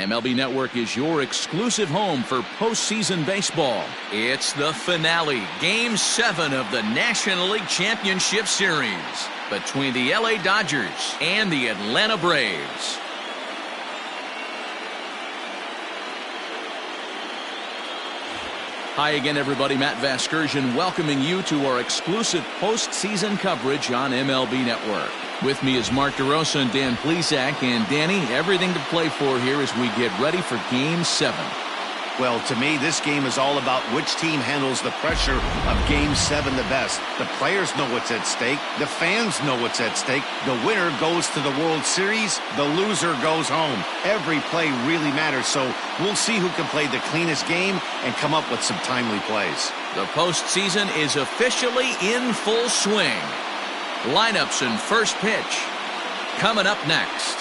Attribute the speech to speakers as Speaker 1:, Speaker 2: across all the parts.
Speaker 1: MLB Network is your exclusive home for postseason baseball. It's the finale, Game 7 of the National League Championship Series between the LA Dodgers and the Atlanta Braves. Hi again, everybody. Matt Vasgersian welcoming you to our exclusive postseason coverage on MLB Network. With me is Mark DeRosa and Dan Plesac. And Danny, everything to play for here as we get ready for Game 7.
Speaker 2: Well, to me, this game is all about which team handles the pressure of Game 7 the best. The players know what's at stake. The fans know what's at stake. The winner goes to the World Series. The loser goes home. Every play really matters, so we'll see who can play the cleanest game and come up with some timely plays.
Speaker 1: The postseason is officially in full swing. Lineups and first pitch coming up next.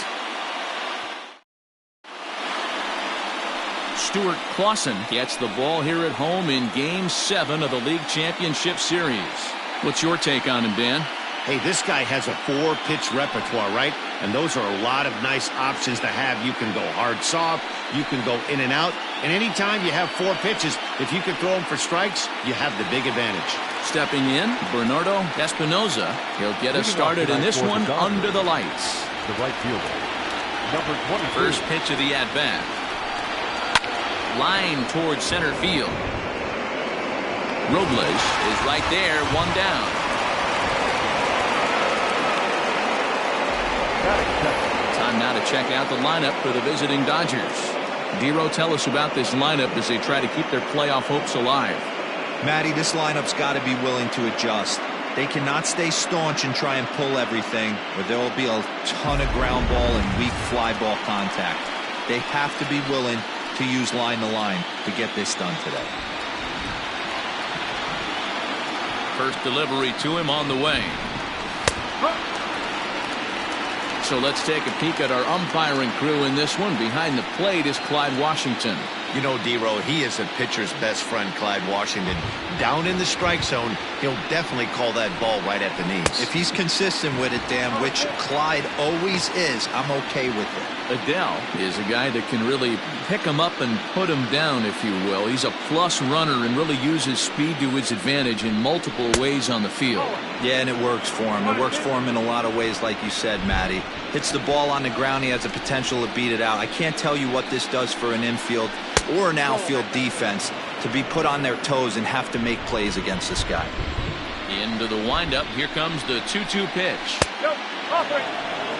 Speaker 1: Stewart Claussen gets the ball here at home in Game 7 of the League Championship Series. What's your take on him, Dan?
Speaker 2: Hey, this guy has a 4-pitch repertoire, right? And those are a lot of nice options to have. You can go hard soft, you can go in and out, and anytime you have 4 pitches, if you can throw them for strikes, you have the big advantage.
Speaker 1: Stepping in, Bernardo Espinoza. He'll get us started in this one under the lights.
Speaker 3: The right fielder, number 23.
Speaker 1: First pitch of the at-bat. Line towards center field. Robles is right there, one down. Time now to check out the lineup for the visiting Dodgers. Dero, tell us about this lineup as they try to keep their playoff hopes alive.
Speaker 4: Matty, this lineup's got to be willing to adjust. They cannot stay staunch and try and pull everything, or there will be a ton of ground ball and weak fly ball contact. They have to be willing to use line to line to get this done today.
Speaker 1: First delivery to him on the way. So let's take a peek at our umpiring crew in this one. Behind the plate is Clyde Washington.
Speaker 2: You know, Dero, he is a pitcher's best friend, Clyde Washington. Down in the strike zone, he'll definitely call that ball right at the knees.
Speaker 4: If he's consistent with it, Dan, which Clyde always is, I'm okay with it.
Speaker 1: Adele is a guy that can really pick him up and put him down, if you will. He's a plus runner and really uses speed to his advantage in multiple ways on the field.
Speaker 4: Yeah, and it works for him. It works for him in a lot of ways, like you said, Matty. Hits the ball on the ground, he has the potential to beat it out. I can't tell you what this does for an infield or an outfield defense to be put on their toes and have to make plays against this guy.
Speaker 1: Into the windup, here comes the 2-2 pitch.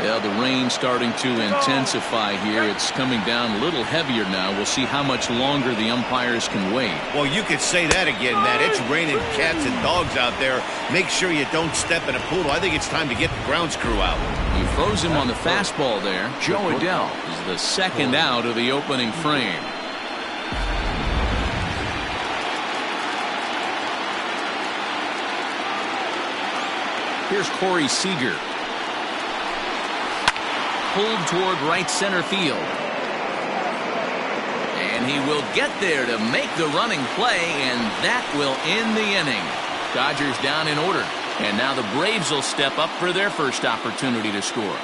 Speaker 1: Yeah, the rain starting to intensify here. It's coming down a little heavier now. We'll see how much longer the umpires can wait.
Speaker 2: Well, you could say that again, Matt. It's raining cats and dogs out there. Make sure you don't step in a poodle. I think it's time to get the grounds crew out.
Speaker 1: He froze him on the fastball there. Joe Adele is the second out of the opening frame. Here's Corey Seager. Pulled toward right center field. And he will get there to make the running play, and that will end the inning. Dodgers down in order. And now the Braves will step up for their first opportunity to score.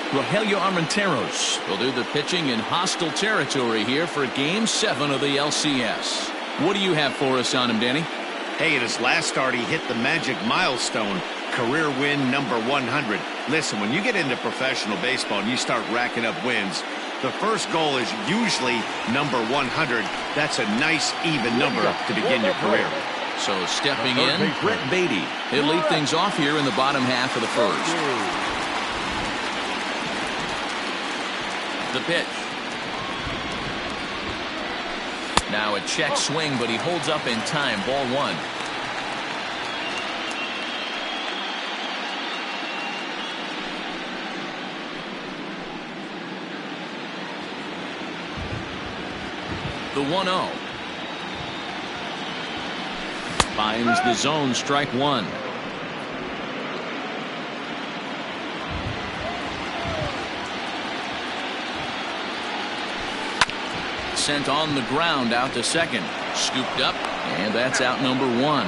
Speaker 1: Rogelio Armenteros will do the pitching in hostile territory here for Game 7 of the LCS. What do you have for us on him, Danny?
Speaker 2: Hey, in his last start, he hit the magic milestone, career win number 100. Listen, when you get into professional baseball and you start racking up wins, the first goal is usually number 100. That's a nice, even number to begin your career.
Speaker 1: So stepping in, Brett Beatty. He'll lead things off here in the bottom half of the first. The pitch. Now a check swing, but he holds up in time. Ball 1. The 1-0. Finds the zone, strike 1. Sent on the ground out to second. Scooped up, and that's out number 1.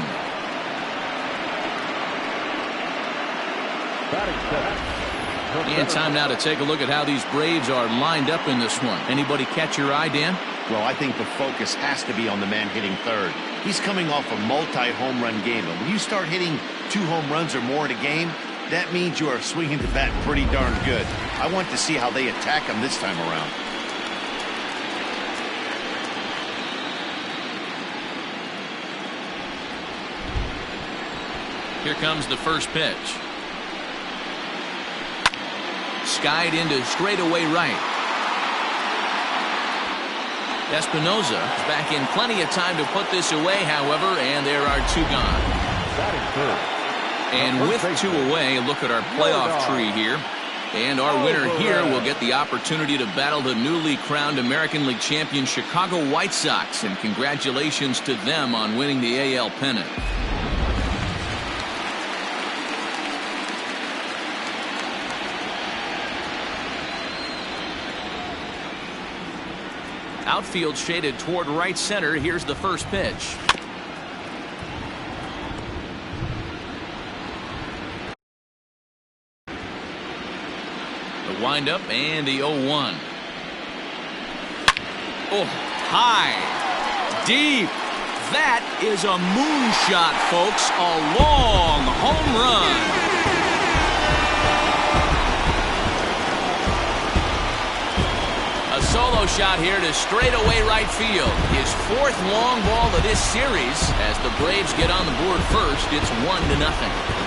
Speaker 1: And time now to take a look at how these Braves are lined up in this one. Anybody catch your eye, Dan?
Speaker 2: Well, I think the focus has to be on the man hitting third. He's coming off a multi-home run game, and when you start hitting 2 home runs or more in a game, that means you are swinging the bat pretty darn good. I want to see how they attack him this time around.
Speaker 1: Here comes the first pitch. Skied into straightaway right. Espinosa is back in plenty of time to put this away, however, and there are 2 gone. And with 2 away, look at our playoff tree here. And our winner here will get the opportunity to battle the newly crowned American League champion Chicago White Sox. And congratulations to them on winning the AL pennant. Outfield shaded toward right center. Here's the first pitch. The windup and the 0-1. Oh, high, deep. That is a moonshot, folks. A long home run. A solo shot here to straightaway right field. His 4th long ball of this series. As the Braves get on the board first, it's 1-0.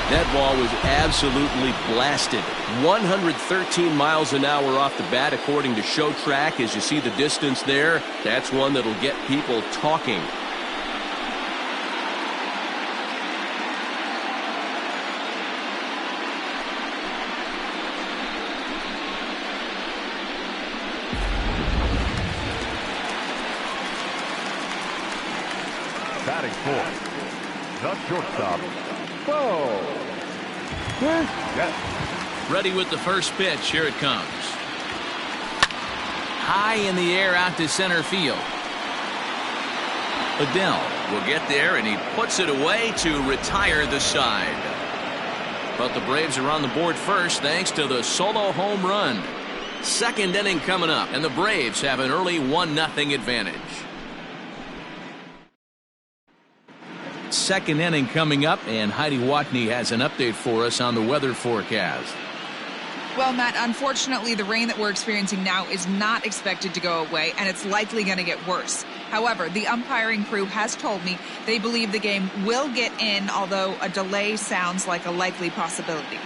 Speaker 5: That ball was absolutely blasted. 113 miles an hour off the bat, according to Show Track. As you see the distance there, that's one that'll get people talking.
Speaker 3: Batting fourth, the shortstop, Bo.
Speaker 1: Ready with the first pitch. Here it comes. High in the air out to center field. Adele will get there, and he puts it away to retire the side. But the Braves are on the board first thanks to the solo home run. 2nd inning coming up, and the Braves have an early 1-0 advantage. 2nd inning coming up, and Heidi Watney has an update for us on the weather forecast.
Speaker 6: Well, Matt, unfortunately, the rain that we're experiencing now is not expected to go away, and it's likely going to get worse. However, the umpiring crew has told me they believe the game will get in, although a delay sounds like a likely possibility.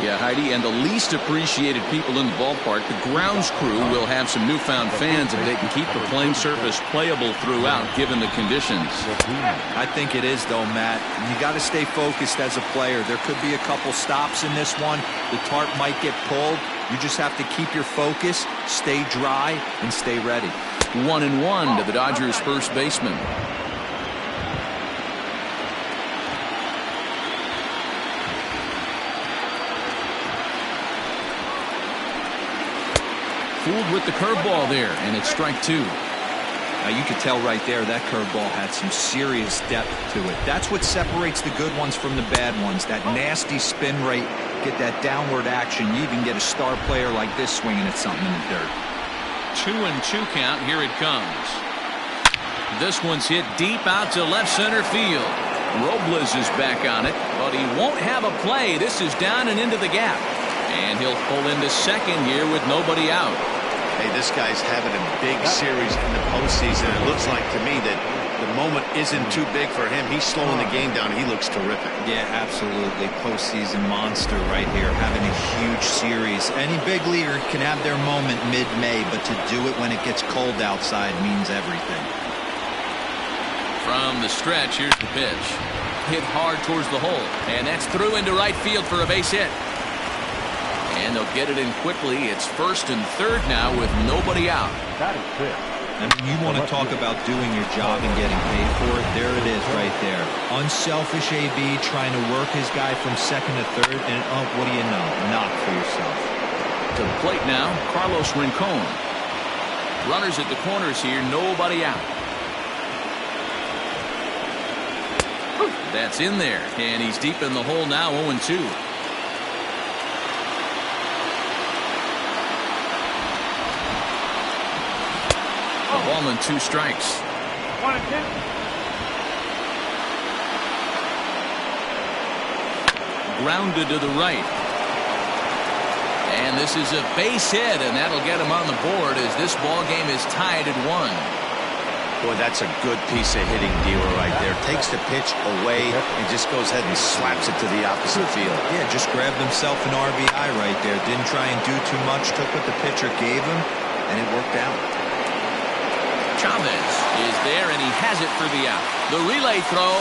Speaker 1: Yeah, Heidi, and the least appreciated people in the ballpark, the grounds crew, will have some newfound fans if they can keep the playing surface playable throughout, given the conditions.
Speaker 4: I think it is, though, Matt. You got to stay focused as a player. There could be a couple stops in this one. The tarp might get pulled. You just have to keep your focus, stay dry, and stay ready.
Speaker 1: 1-1 to the Dodgers' first baseman. Fooled with the curveball there, and it's strike 2.
Speaker 4: Now you could tell right there that curveball had some serious depth to it. That's what separates the good ones from the bad ones. That nasty spin rate, get that downward action. You even get a star player like this swinging at something in the dirt.
Speaker 1: 2-2 count. Here it comes. This one's hit deep out to left center field. Robles is back on it, but he won't have a play. This is down and into the gap. And he'll pull into second here with nobody out.
Speaker 2: Hey, this guy's having a big series in the postseason. It looks like to me that the moment isn't too big for him. He's slowing the game down. He looks terrific.
Speaker 4: Yeah, absolutely. Postseason monster right here, having a huge series. Any big leaguer can have their moment mid-May, but to do it when it gets cold outside means everything.
Speaker 1: From the stretch, here's the pitch. Hit hard towards the hole, and that's through into right field for a base hit. And they'll get it in quickly. It's first and third now with nobody out.
Speaker 3: That is it.
Speaker 4: I mean, you want to talk about doing your job and getting paid for it. There it is right there. Unselfish AB trying to work his guy from second to third. And what do you know? Knock for yourself.
Speaker 1: To the plate now, Carlos Rincon. Runners at the corners here, nobody out. That's in there, and he's deep in the hole now, 0-2. A ball and 2 strikes.
Speaker 3: 1-2.
Speaker 1: Grounded to the right. And this is a base hit, and that'll get him on the board as this ball game is tied at 1.
Speaker 2: Boy, that's a good piece of hitting, dealer, right there. Takes the pitch away and just goes ahead and slaps it to the opposite field.
Speaker 4: Yeah, just grabbed himself an RBI right there. Didn't try and do too much. Took what the pitcher gave him, and it worked out.
Speaker 1: Chavez is there, and he has it for the out. The relay throw,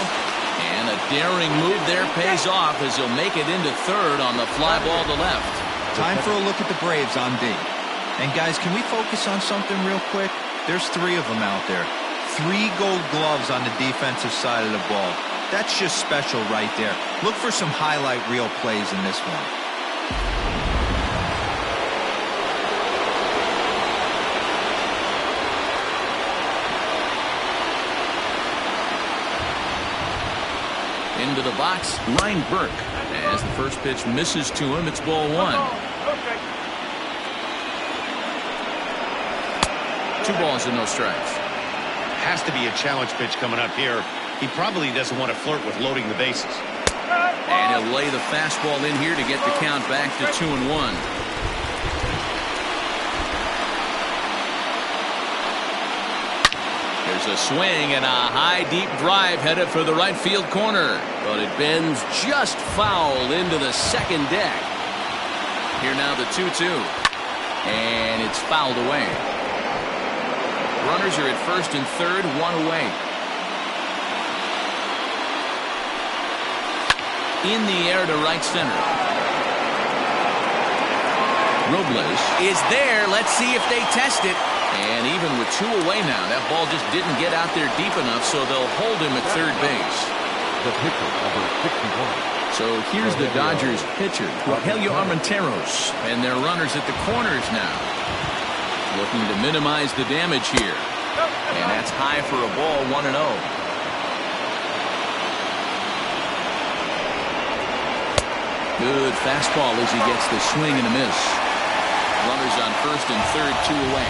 Speaker 1: and a daring move there pays off as he'll make it into third on the fly ball to left.
Speaker 4: Time for a look at the Braves on D. And guys, can we focus on something real quick? There's 3 of them out there. 3 gold gloves on the defensive side of the ball. That's just special right there. Look for some highlight reel plays in this one.
Speaker 1: Into the box, Ryan Burke. As the first pitch misses to him, it's ball 1. 2 balls and no strikes.
Speaker 2: Has to be a challenge pitch coming up here. He probably doesn't want to flirt with loading the bases.
Speaker 1: And he'll lay the fastball in here to get the count back to 2-1. There's a swing and a high deep drive headed for the right field corner, but it bends just foul into the second deck. Here now the 2-2, and it's fouled away. Runners are at first and third, 1 away. In the air to right center. Robles is there. Let's see if they test it. And even with 2 away now, that ball just didn't get out there deep enough, so they'll hold him at third base.
Speaker 3: The pitcher, number 61.
Speaker 1: So here's the Dodgers pitcher, Rogelio Armenteros, and their runners at the corners now. Looking to minimize the damage here. And that's high for a ball, 1-0. Good fastball as he gets the swing and a miss. Runners on first and third, 2 away.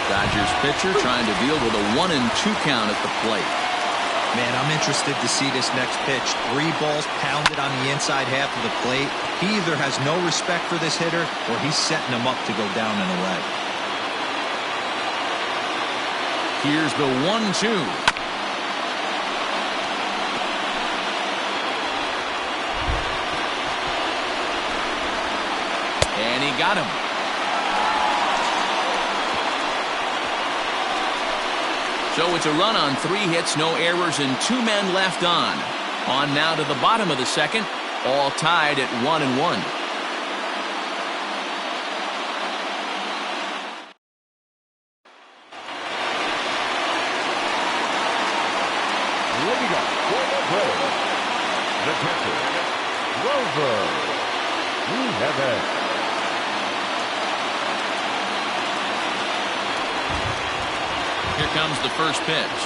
Speaker 1: Dodgers pitcher trying to deal with a 1-2 count at the plate.
Speaker 4: Man, I'm interested to see this next pitch. 3 balls pounded on the inside half of the plate. He either has no respect for this hitter or he's setting him up to go down and away.
Speaker 1: Here's the 1-2. And he got him. So it's a run on 3 hits, no errors, and 2 men left on. On now to the bottom of the second, all tied at 1-1.
Speaker 3: Leading up for the Braves, the catcher, Rover. We have it.
Speaker 1: Here comes the first pitch.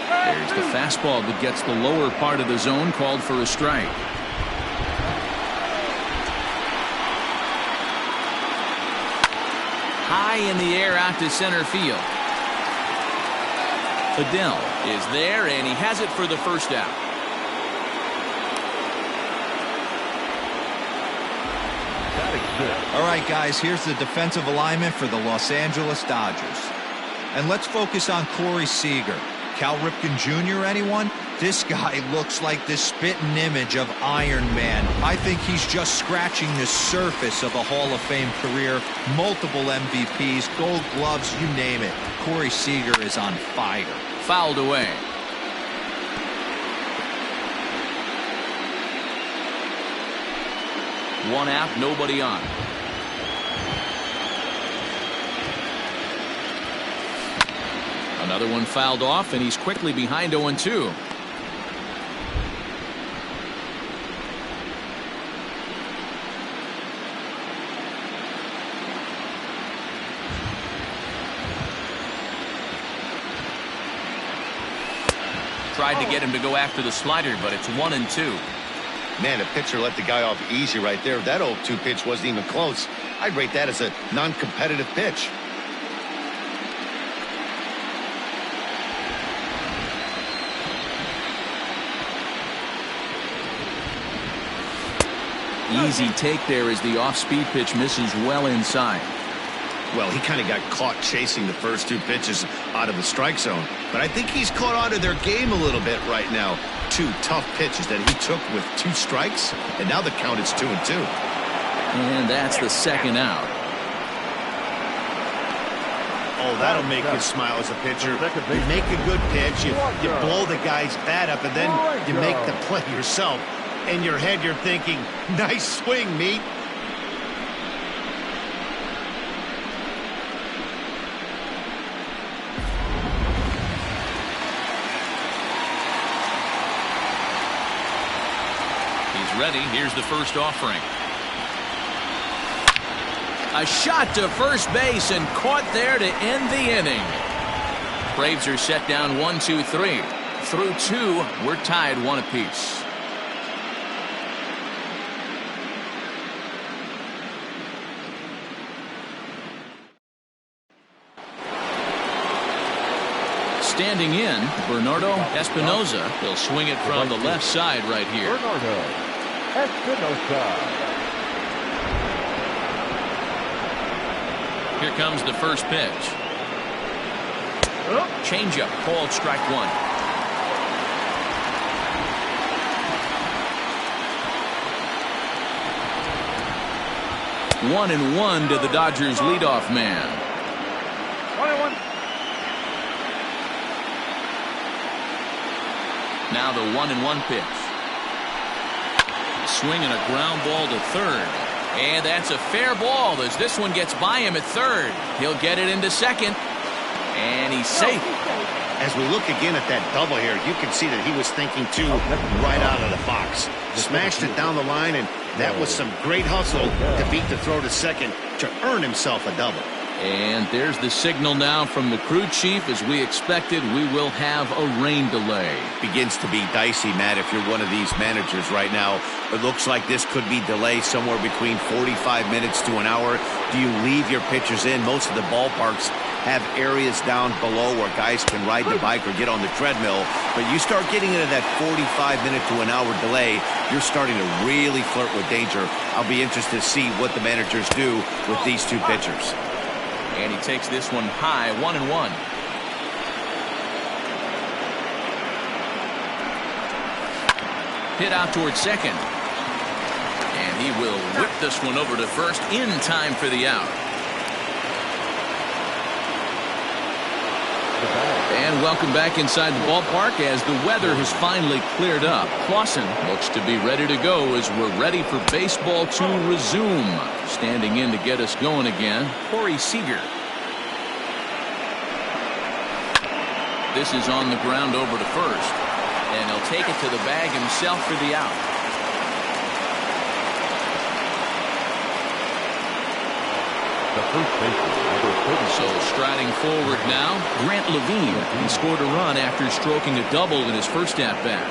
Speaker 1: There's the fastball that gets the lower part of the zone, called for a strike. High in the air out to center field. Adele is there, and he has it for the first out.
Speaker 4: All right, guys, here's the defensive alignment for the Los Angeles Dodgers. And let's focus on Corey Seager. Cal Ripken Jr., anyone? This guy looks like the spitting image of Iron Man. I think he's just scratching the surface of a Hall of Fame career. Multiple MVPs, gold gloves, you name it. Corey Seager is on fire.
Speaker 1: Fouled away. One out, nobody on. Another one fouled off, and he's quickly behind 0-2. Tried to get him to go after the slider, but it's 1-2.
Speaker 2: Man, the pitcher let the guy off easy right there. That 0-2 pitch wasn't even close. I'd rate that as a non-competitive pitch.
Speaker 1: Easy take there as the off-speed pitch misses well inside.
Speaker 2: Well, he kind of got caught chasing the first two pitches out of the strike zone. But I think he's caught on to their game a little bit right now. Two tough pitches that he took with 2 strikes, and now the count is 2-2.
Speaker 1: And that's the second out.
Speaker 2: Oh, that'll make you smile as a pitcher. You make a good pitch, you blow the guy's bat up, and then you make the play yourself. In your head, you're thinking, nice swing, meat.
Speaker 1: He's ready. Here's the first offering. A shot to first base and caught there to end the inning. Braves are set down 1-2-3. Through 2, we're tied 1 apiece. Standing in, Bernardo Espinosa. He'll swing it from the left side right here.
Speaker 3: Bernardo Espinosa.
Speaker 1: Here comes the first pitch. Changeup called strike 1. One and one to the Dodgers leadoff man.
Speaker 3: 1-1.
Speaker 1: Now the 1-1 pitch. Swinging a ground ball to third. And that's a fair ball as this one gets by him at third. He'll get it into second. And he's safe.
Speaker 2: As we look again at that double here, you can see that he was thinking too right out of the box. Smashed it down the line, and that was some great hustle to beat the throw to second to earn himself a double.
Speaker 1: And there's the signal now from the crew chief. As we expected, we will have a rain delay.
Speaker 2: Begins to be dicey, Matt, if you're one of these managers right now. It looks like this could be delayed somewhere between 45 minutes to an hour. Do you leave your pitchers in? Most of the ballparks have areas down below where guys can ride the bike or get on the treadmill. But you start getting into that 45-minute to an hour delay, you're starting to really flirt with danger. I'll be interested to see what the managers do with these two pitchers.
Speaker 1: And he takes this one high, 1-1. Hit out towards second. And he will whip this one over to first in time for the out. And welcome back inside the ballpark as the weather has finally cleared up. Claussen looks to be ready to go as we're ready for baseball to resume. Standing in to get us going again, Corey Seager. This is on the ground over to first. And he'll take it to the bag himself for the out. So striding forward now, Grant Levine. He scored a run after stroking a double in his first at-bat.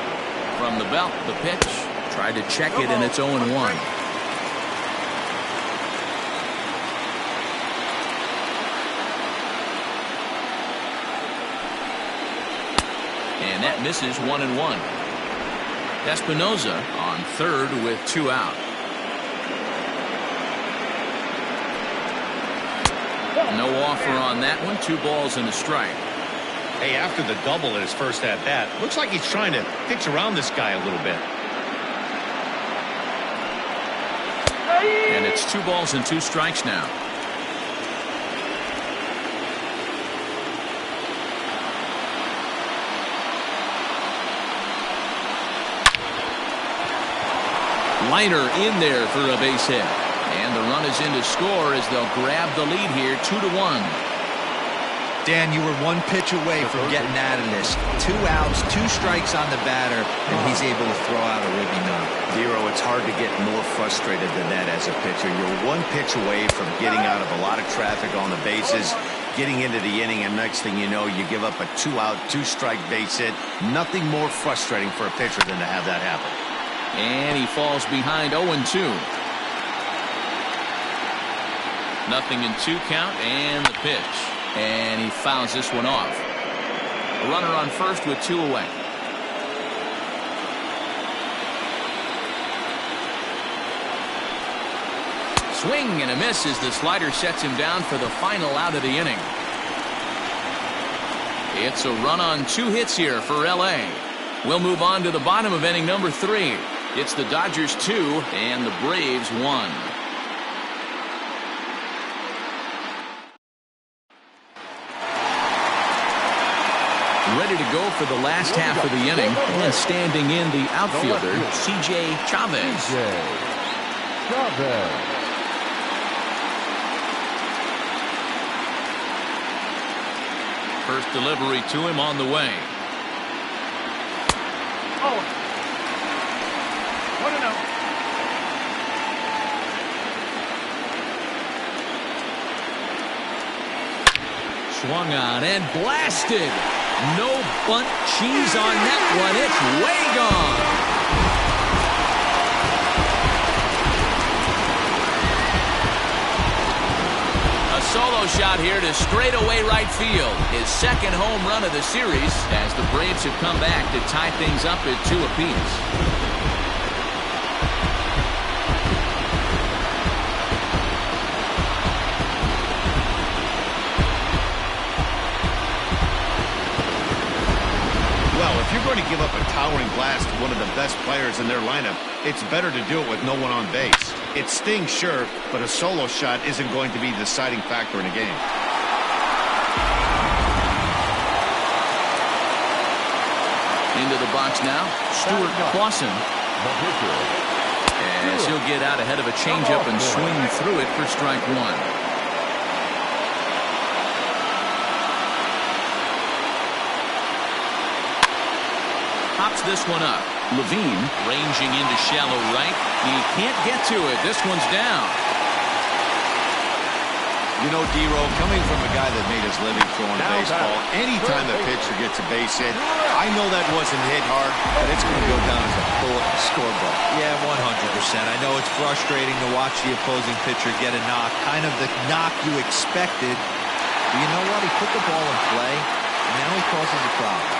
Speaker 1: From the belt, the pitch. Tried to check it, and it's 0-1. And that misses 1-1. Espinosa on third with 2 out. No offer on that one. 2 balls and a strike.
Speaker 2: Hey, after the double in his first at-bat, looks like he's trying to pitch around this guy a little bit.
Speaker 1: And it's 2 balls and 2 strikes now. Liner in there for a base hit. And the run is in to score as they'll grab the lead here 2-1.
Speaker 4: Dan, you were one pitch away from getting out of this. 2 outs, 2 strikes on the batter, and he's able to throw out a ribby knock.
Speaker 2: Dero, it's hard to get more frustrated than that as a pitcher. You're one pitch away from getting out of a lot of traffic on the bases, getting into the inning, and next thing you know, you give up a 2-out, 2-strike base hit. Nothing more frustrating for a pitcher than to have that happen.
Speaker 1: And he falls behind 0-2. Nothing in 2 count, and the pitch. And he fouls this one off. A runner on first with 2 away. Swing and a miss as the slider sets him down for the final out of the inning. It's a run on 2 hits here for LA. We'll move on to the bottom of inning number 3. It's the Dodgers 2 and the Braves 1. Ready to go for the last half of the inning, and standing in the outfielder, C.J. Chavez. First delivery to him on the way.
Speaker 3: Oh, what an out.
Speaker 1: Swung on and blasted. No bunt cheese on that one. It's way gone. A solo shot here to straightaway right field. His second home run of the series as the Braves have come back to tie things up at 2 apiece.
Speaker 2: If you're going to give up a towering blast to one of the best players in their lineup, it's better to do it with no one on base. It stings, sure, but a solo shot isn't going to be the deciding factor in a game.
Speaker 1: Into the box now, Stewart Claussen. As he'll get out ahead of a changeup and swing through it for strike 1. Pops this one up. Levine ranging into shallow right. He can't get to it. This one's down.
Speaker 2: You know, Dero, coming from a guy that made his living throwing baseball, anytime the pitcher gets a base hit, I know that wasn't hit hard, but it's going to go down as a bullet in the scorebook.
Speaker 4: Yeah, 100%. I know it's frustrating to watch the opposing pitcher get a knock, kind of the knock you expected. But you know what? He put the ball in play, and now he causes a problem.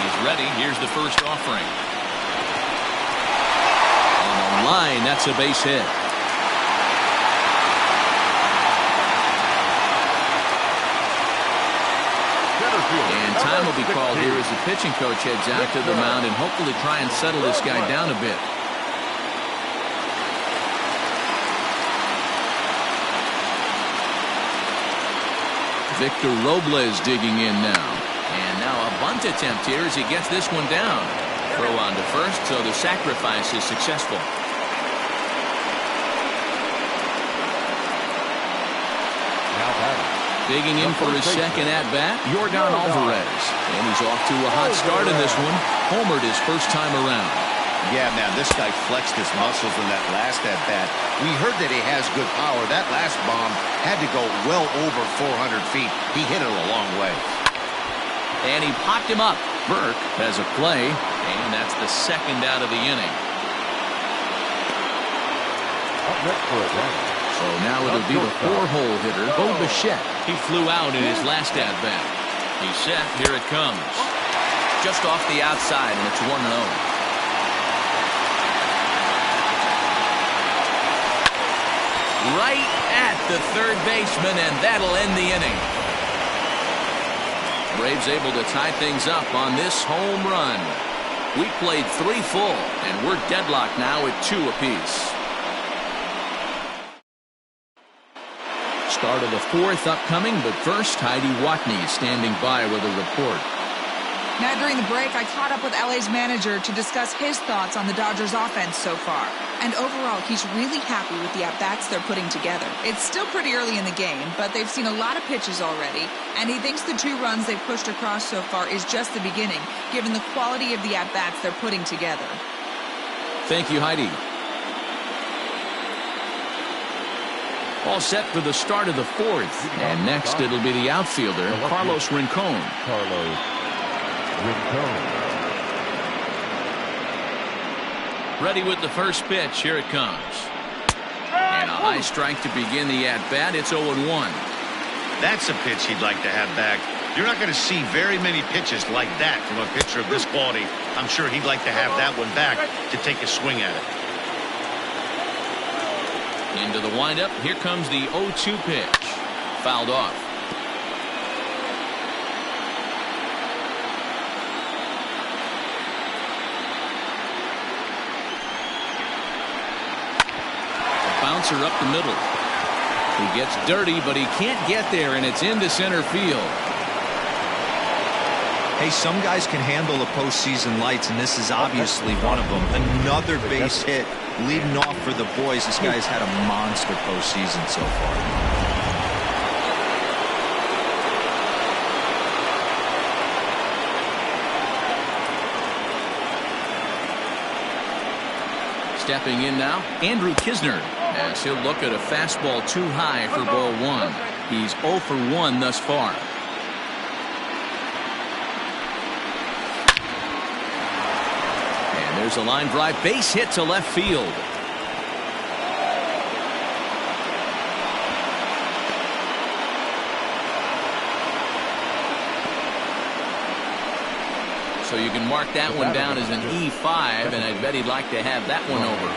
Speaker 1: He's ready. Here's the first offering. On a line, that's a base hit. And time will be called here as the pitching coach heads out to the mound and hopefully try and settle this guy down a bit. Victor Robles digging in now. And now a bunt attempt here as he gets this one down. Throw on to first, so the sacrifice is successful. Digging in for his second at-bat, Yordan Alvarez. And he's off to a hot start in this one. Homered his first time around.
Speaker 2: Yeah, man, this guy flexed his muscles in that last at-bat. We heard that he has good power. That last bomb had to go well over 400 feet. He hit it a long way.
Speaker 1: And he popped him up. Burke has a play, and that's the second out of the inning. So now it'll be the 4-hole hitter, Bo Bichette. He flew out in his last at-bat. He's set. Here it comes. Just off the outside, and it's 1-0. Right at the third baseman, and that'll end the inning. Braves able to tie things up on this home run. We played 3 full, and we're deadlocked now at 2 apiece. Start of the 4th upcoming, but first, Heidi Watney standing by with a report.
Speaker 6: Now, during the break, I caught up with LA's manager to discuss his thoughts on the Dodgers offense so far. And overall, he's really happy with the at-bats they're putting together. It's still pretty early in the game, but they've seen a lot of pitches already, and he thinks the 2 runs they've pushed across so far is just the beginning, given the quality of the at-bats they're putting together.
Speaker 5: Thank you, Heidi. All set for the start of the 4th. And next it'll be the outfielder, Carlos Rincon. Ready with the first pitch. Here it comes. And a high strike to begin the at-bat. It's 0-1.
Speaker 2: That's a pitch he'd like to have back. You're not going to see very many pitches like that from a pitcher of this quality. I'm sure he'd like to have that one back to take a swing at it.
Speaker 5: Into the windup. Here comes the 0-2 pitch. Fouled off. Bouncer up the middle. He gets dirty, but he can't get there, and it's into center field.
Speaker 4: Hey, some guys can handle the postseason lights, and this is obviously one of them. Another base hit leading off for the boys. This guy's had a monster postseason so far.
Speaker 5: Stepping in now, Andrew Kisner, as he'll look at a fastball too high for ball 1. He's 0 for 1 thus far. And there's a line drive, base hit to left field. So you can mark that one down as an E5, and I bet he'd like to have that one over.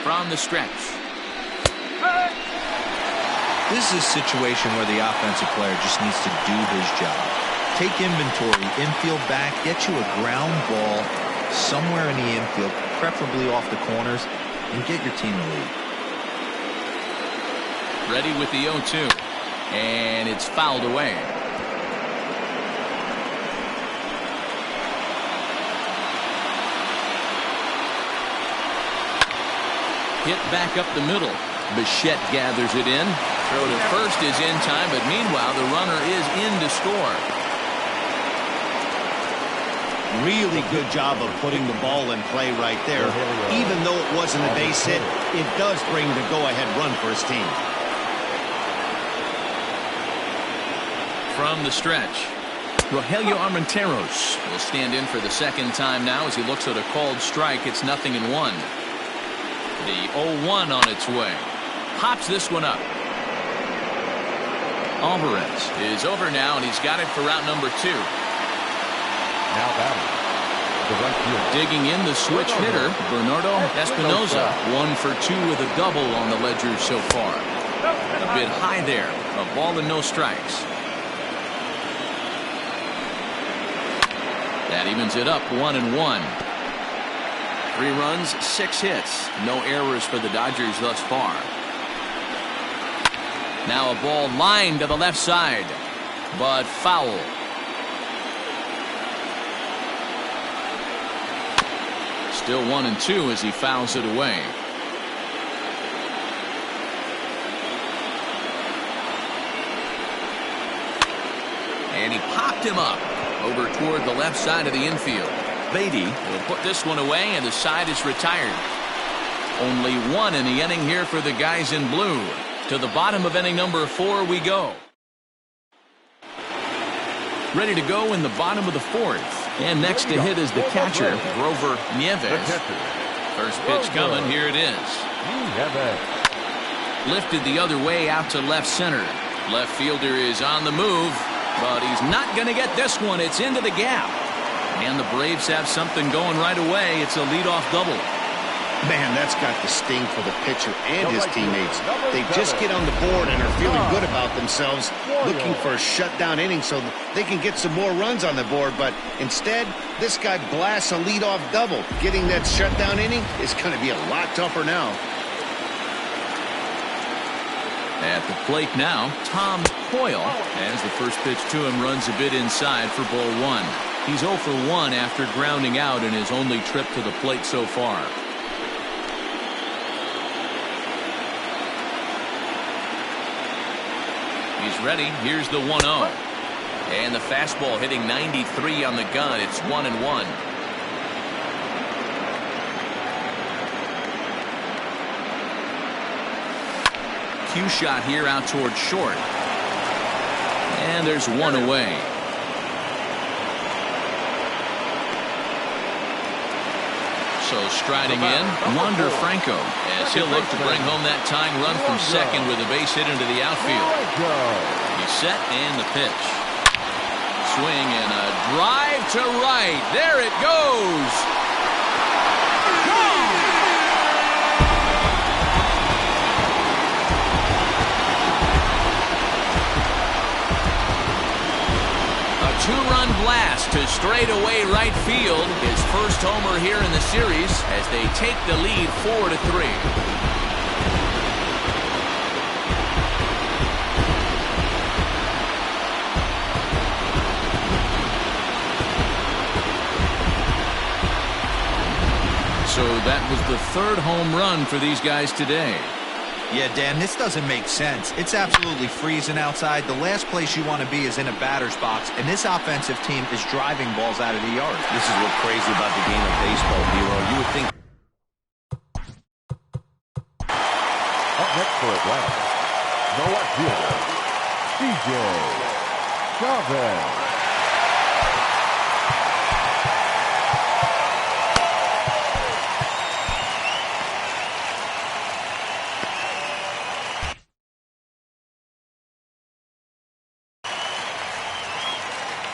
Speaker 5: From the stretch.
Speaker 4: This is a situation where the offensive player just needs to do his job. Take inventory, infield back, get you a ground ball somewhere in the infield, preferably off the corners, and get your team a lead.
Speaker 5: Ready with the 0-2. And it's fouled away. Hit back up the middle. Bichette gathers it in. Throw to first is in time, but meanwhile the runner is in to score.
Speaker 2: Really good job of putting the ball in play right there. Even though it wasn't a base hit, it does bring the go-ahead run for his team.
Speaker 5: From the stretch, Rogelio Armenteros will stand in for the second time now as he looks at a called strike. It's 0-1. The 0-1 on its way. Pops this one up. Alvarez is over now, and he's got it for route number 2.
Speaker 3: Now batting. The right field.
Speaker 5: Digging in the switch hitter, Bernardo Espinosa. 1 for 2 with a double on the ledger so far. A bit high there. A ball and no strikes. That evens it up 1-1. 3 runs, 6 hits. No errors for the Dodgers thus far. Now a ball lined to the left side, but foul. Still 1-2 as he fouls it away. And he popped him up over toward the left side of the infield. Beatty will put this one away, and the side is retired. Only 1 in the inning here for the guys in blue. To the bottom of inning number 4 we go. Ready to go in the bottom of the 4th. And next to hit is the catcher, Grover Nieves. First pitch coming. Here it is. Lifted the other way out to left center. Left fielder is on the move.
Speaker 1: But he's not going to get this one. It's into the gap. And the Braves have something going right away. It's a leadoff double.
Speaker 2: Man, that's got the sting for the pitcher and his teammates. They just get on the board and are feeling good about themselves, looking for a shutdown inning so they can get some more runs on the board. But instead, this guy blasts a leadoff double. Getting that shutdown inning is going to be a lot tougher now.
Speaker 1: At the plate now, Tom Coyle, as the first pitch to him runs a bit inside for ball one. He's 0 for 1 after grounding out in his only trip to the plate so far. He's ready. Here's the 1-0. And the fastball hitting 93 on the gun. It's 1-1. Cue shot here out towards short. And there's one away. So striding in, Wander Franco, as he'll look to bring home that tying run from second with a base hit into the outfield. He's set and the pitch. Swing and a drive to right. There it goes. Two-run blast to straightaway right field. His first homer here in the series as they take the lead 4-3. So that was the third home run for these guys today.
Speaker 4: Yeah, Dan, this doesn't make sense. It's absolutely freezing outside. The last place you want to be is in a batter's box, and this offensive team is driving balls out of the yard.
Speaker 2: This is what's crazy about the game of baseball, Hero. You would think.
Speaker 3: Up next for Atlanta, the left fielder, DJ Chavez.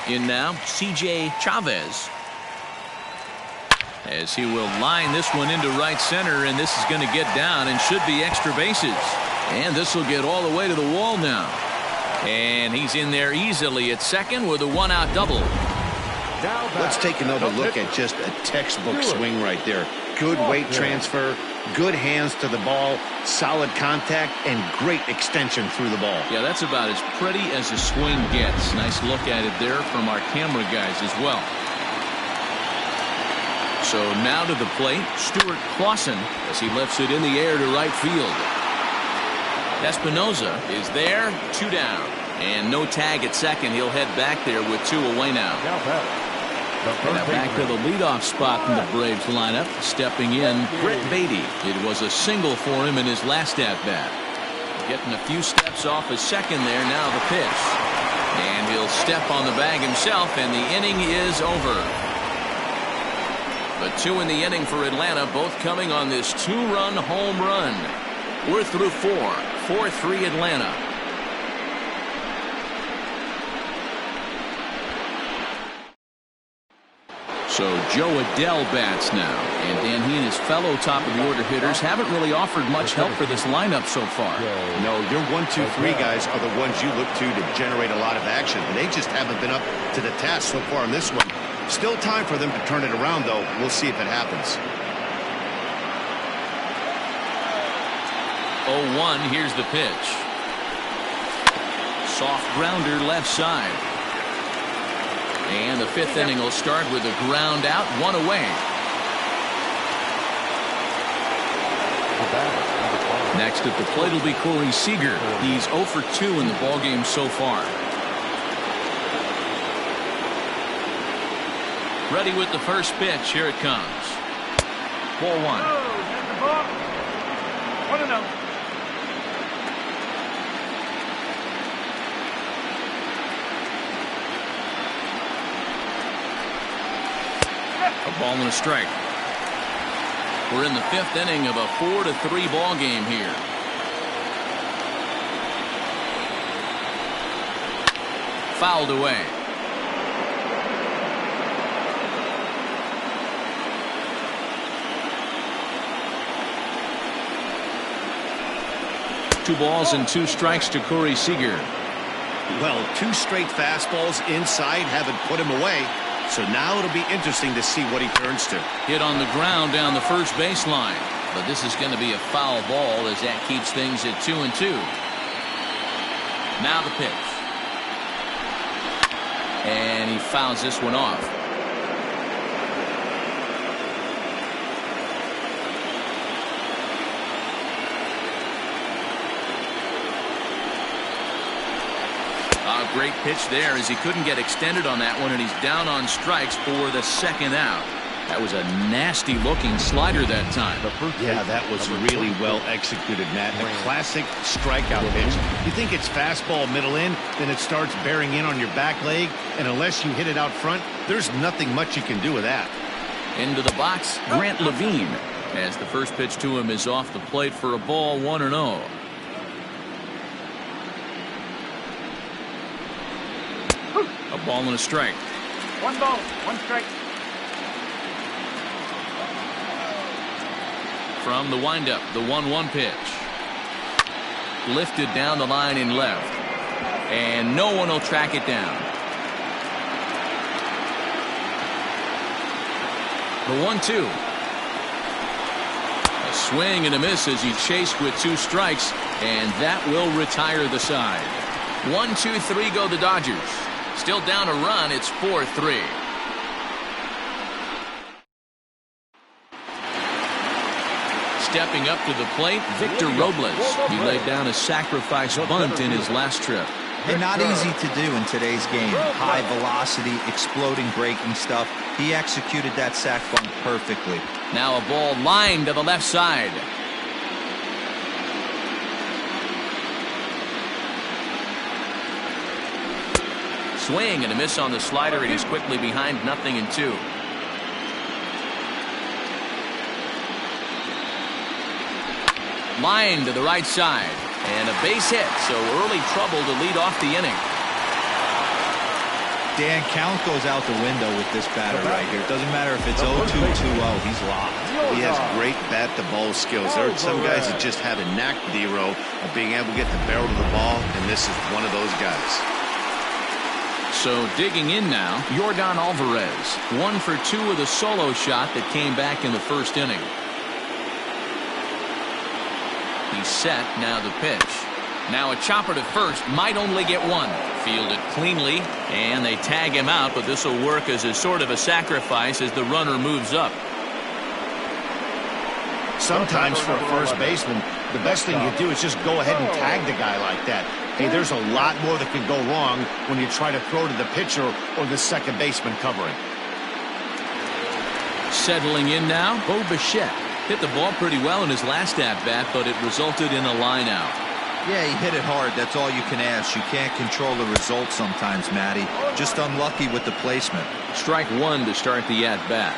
Speaker 1: In now, C.J. Chavez, as he will line this one into right center, and this is going to get down and should be extra bases. And this will get all the way to the wall now. And he's in there easily at second with a one-out double.
Speaker 2: Let's take another look at just a textbook swing right there. Good weight transfer, good hands to the ball, solid contact, and great extension through the ball.
Speaker 1: Yeah, that's about as pretty as a swing gets. Nice look at it there from our camera guys as well. So now to the plate, Stewart Claussen as he lifts it in the air to right field. Espinoza is there, 2 down. And no tag at second. He'll head back there with 2 away now. And back to the leadoff spot in the Braves lineup. Stepping in, Brett Beatty. It was a single for him in his last at-bat. Getting a few steps off his second there. Now the pitch. And he'll step on the bag himself, and the inning is over. The 2 in the inning for Atlanta, both coming on this 2-run home run. We're through 4. 4-3 Atlanta. So Joe Adele bats now, and Dan, he and his fellow top-of-the-order hitters haven't really offered much help for this lineup so far.
Speaker 2: No, your 1, 2, 3 guys are the ones you look to generate a lot of action. They just haven't been up to the task so far in this one. Still time for them to turn it around, though. We'll see if it happens.
Speaker 1: 0-1, here's the pitch. Soft grounder left side. And the 5th inning will start with a ground out, 1 away. Next at the plate will be Corey Seager. He's 0 for 2 in the ballgame so far. Ready with the first pitch. Here it comes. Ball 1.
Speaker 7: 1-0.
Speaker 1: A ball and a strike. We're in the 5th inning of a 4-3 ball game here.
Speaker 5: fouled away. Two balls and two strikes to Corey Seager.
Speaker 2: Well, two straight fastballs inside haven't put him away. So now it'll be interesting to see what he turns to.
Speaker 5: Hit on the ground down the first baseline. But this is going to be a foul ball as that keeps things at 2-2. Now the pitch. And he fouls this one off. A great pitch there as he couldn't get extended on that one, and he's down on strikes for the second out. That was a nasty looking slider that time.
Speaker 2: Yeah, that was really well executed, Matt. A classic strikeout pitch. You think it's fastball middle in, then it starts bearing in on your back leg, and unless you hit it out front, there's nothing much you can do with that.
Speaker 5: Into the box, Grant Levine, as the first pitch to him is off the plate for a ball, 1-0. A ball and a strike.
Speaker 7: 1 ball, 1 strike.
Speaker 5: From the windup, the 1-1 pitch. Lifted down the line in left. And no one will track it down. The 1-2. A swing and a miss as he chased with 2 strikes, and that will retire the side. 1-2-3 go the Dodgers. Still down a run. It's 4-3. Stepping up to the plate, Victor Robles. He laid down a sacrifice bunt in his last trip.
Speaker 4: Hey, not easy to do in today's game. High velocity, exploding breaking stuff. He executed that sac bunt perfectly.
Speaker 5: Now a ball lined to the left side. Swing and a miss on the slider, and he's quickly behind 0-2. Line to the right side, and a base hit, so early trouble to lead off the inning.
Speaker 4: Dan, count goes out the window with this batter right here. It doesn't matter if it's 0-2, 2-0, he's locked.
Speaker 2: He has great bat-to-ball skills. There are some guys that just have a knack, D-Row, of being able to get the barrel of the ball, and this is one of those guys.
Speaker 5: So digging in now, Yordan Alvarez, 1 for 2 with a solo shot that came back in the first inning. He's set, now the pitch. Now a chopper to first, might only get 1. Fielded cleanly, and they tag him out, but this will work as a sort of a sacrifice as the runner moves up.
Speaker 2: Sometimes for a first baseman, the best thing you do is just go ahead and tag the guy like that. Hey, there's a lot more that can go wrong when you try to throw to the pitcher or the second baseman covering.
Speaker 5: Settling in now, Bo Bichette. Hit the ball pretty well in his last at-bat, but it resulted in a line out.
Speaker 4: Yeah, he hit it hard. That's all you can ask. You can't control the result sometimes, Matty. Just unlucky with the placement.
Speaker 5: Strike 1 to start the at-bat.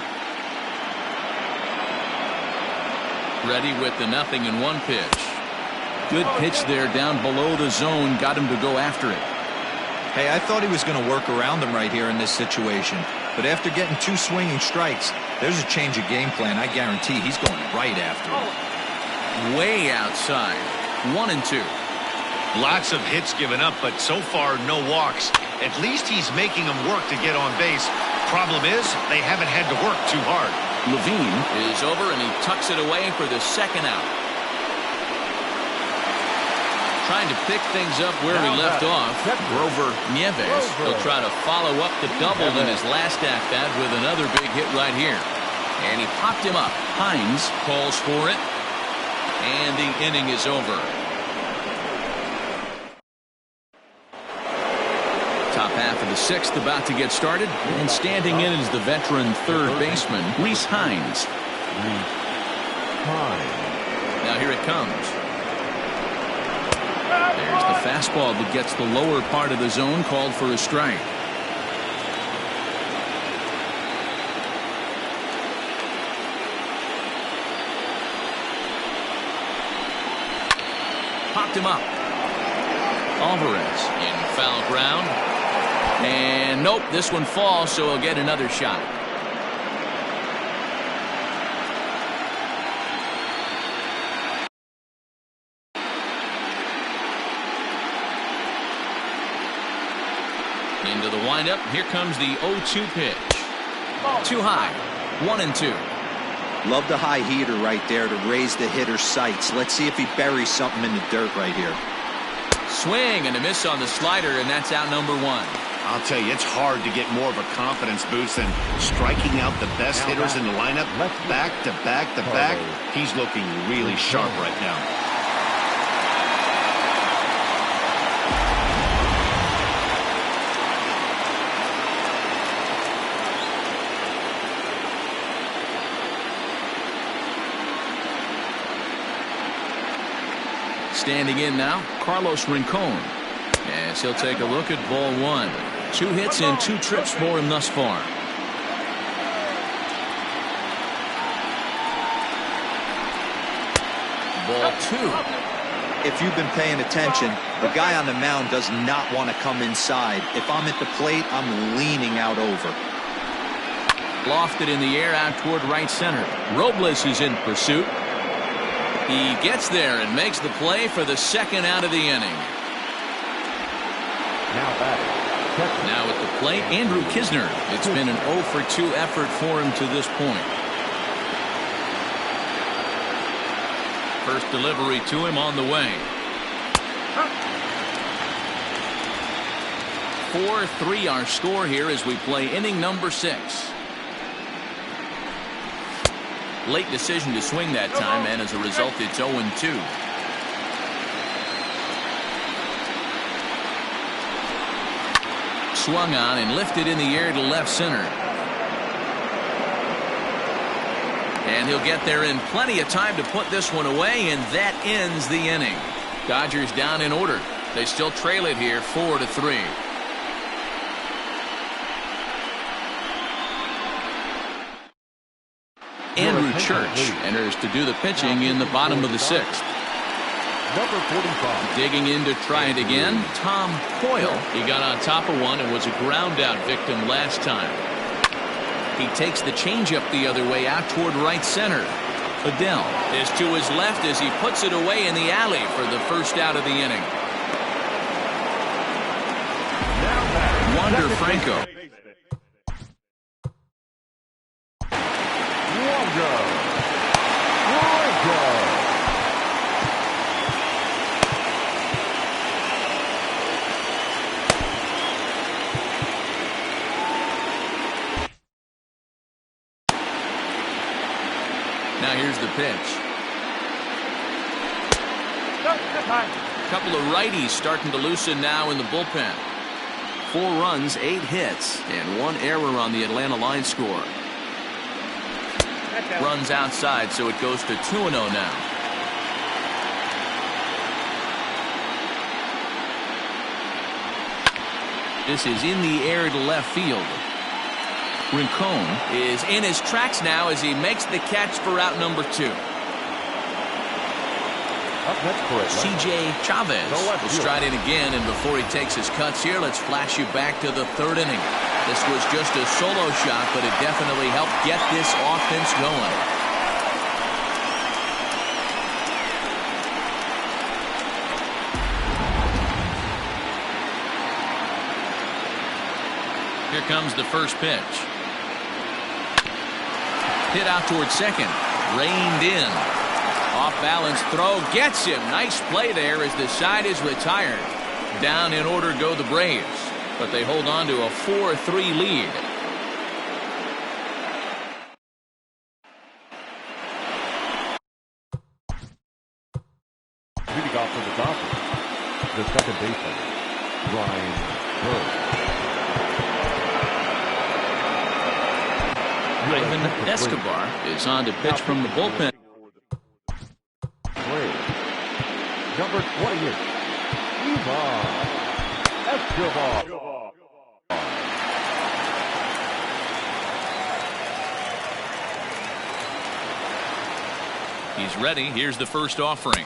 Speaker 5: Ready with the 0-1 pitch. Good pitch there down below the zone. Got him to go after it.
Speaker 4: Hey, I thought he was going to work around him right here in this situation. But after getting 2 swinging strikes, there's a change of game plan. I guarantee he's going right after it.
Speaker 5: Way outside. 1-2.
Speaker 2: Lots of hits given up, but so far no walks. At least he's making them work to get on base. Problem is, they haven't had to work too hard.
Speaker 5: Levine is over, and he tucks it away for the second out. Trying to pick things up where he left off. Grover Nieves will try to follow up the double in his last at-bat with another big hit right here. And he popped him up. Hines calls for it. And the inning is over. Top half of the 6th about to get started. And standing in is the veteran third baseman, Rhys Hines. Now here it comes. There's the fastball that gets the lower part of the zone, called for a strike. Popped him up. Alvarez in foul ground. And nope, this one falls, so he'll get another shot. Into the windup. Here comes the 0-2 pitch. Too high. 1-2.
Speaker 4: Love the high heater right there to raise the hitter's sights. Let's see if he buries something in the dirt right here.
Speaker 5: Swing and a miss on the slider, and that's out number 1.
Speaker 2: I'll tell you, it's hard to get more of a confidence boost than striking out the best hitters in the lineup. Back to back to back. He's looking really sharp right now.
Speaker 5: Standing in now, Carlos Rincon, as he'll take a look at ball 1. 2 hits and 2 trips for him thus far. Ball 2.
Speaker 4: If you've been paying attention, the guy on the mound does not want to come inside. If I'm at the plate, I'm leaning out over.
Speaker 5: Lofted in the air out toward right center. Robles is in pursuit. He gets there and makes the play for the second out of the inning. Now at the plate, Andrew Kisner. It's been an 0 for 2 effort for him to this point. First delivery to him on the way. 4-3 our score here as we play inning number 6. Late decision to swing that time, and as a result, it's 0-2. Swung on and lifted in the air to left center. And he'll get there in plenty of time to put this one away, and that ends the inning. Dodgers down in order. They still trail it here 4-3. Andrew Church enters to do the pitching in the bottom of the 6th.
Speaker 3: Number 45.
Speaker 5: Digging in to try it again, Tom Coyle. He got on top of one and was a ground out victim last time. He takes the changeup the other way out toward right center. Adele is to his left as he puts it away in the alley for the first out of the inning. Wander Franco. Now here's the pitch. Couple of righties starting to loosen now in the bullpen. 4 runs, 8 hits, and 1 error on the Atlanta line score. Runs outside, so it goes to 2-0 now. This is in the air to left field. Rincon is in his tracks now as he makes the catch for out number 2. C.J. Chavez will stride in again, and before he takes his cuts here, let's flash you back to the 3rd inning. This was just a solo shot, but it definitely helped get this offense going. Here comes the first pitch. Hit out towards second. Reined in. Off-balance throw gets him. Nice play there as the side is retired. Down in order go the Braves, but they hold on to a 4-3 lead.
Speaker 3: Leading off for the Dodgers, the second baseman, Ryan Burke.
Speaker 5: Ivan Escobar is on to pitch from the bullpen.
Speaker 3: Number 28, Ivan Escobar. He's
Speaker 5: ready. Here's the first offering.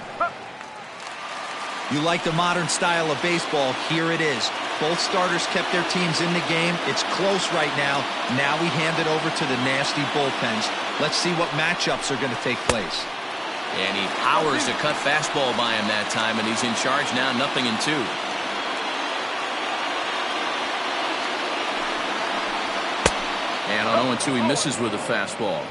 Speaker 4: You like the modern style of baseball, here it is. Both starters kept their teams in the game. It's close right now. Now we hand it over to the nasty bullpens. Let's see what matchups are going to take place.
Speaker 5: And he powers a cut fastball by him that time, and he's in charge now, 0-2. And on 0-2, he misses with a fastball.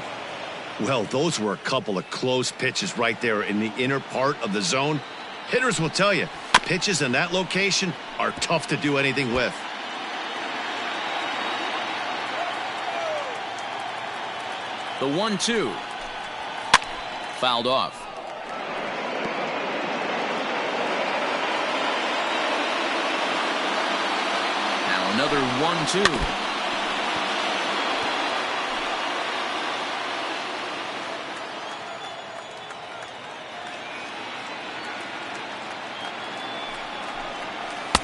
Speaker 2: Well, those were a couple of close pitches right there in the inner part of the zone. Hitters will tell you, pitches in that location are tough to do anything with.
Speaker 5: The 1-2. Fouled off. Now another 1-2.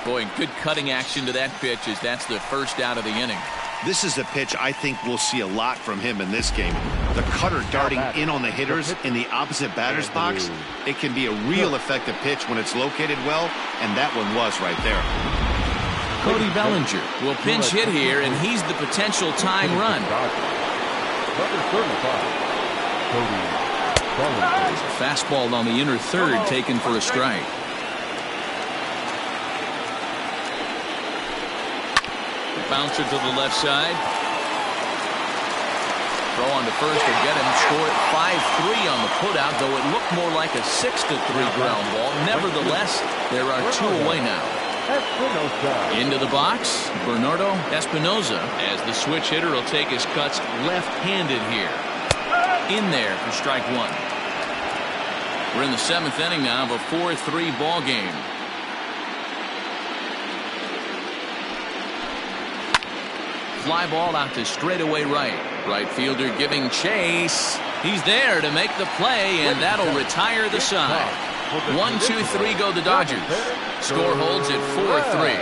Speaker 5: Boy, good cutting action to that pitch as that's the first out of the inning.
Speaker 2: This is a pitch I think we'll see a lot from him in this game. The cutter darting in on the hitters in the opposite batter's box. It can be a real effective pitch when it's located well, and that one was right there.
Speaker 5: Cody Bellinger will pinch hit here, and he's the potential tying run. Fastball on the inner third taken for a strike. Bouncer to the left side. Throw on to first to get him. Score at 5-3 on the putout, though it looked more like a 6-3 ground ball. Nevertheless, there are 2 away now. Into the box, Bernardo Espinoza, as the switch hitter will take his cuts left-handed here. In there for strike 1. We're in the 7th inning now of a 4-3 ball game. Fly ball out to straightaway right. Right fielder giving chase. He's there to make the play, and that'll retire the side. 1-2-3 go the Dodgers. Score holds at 4-3.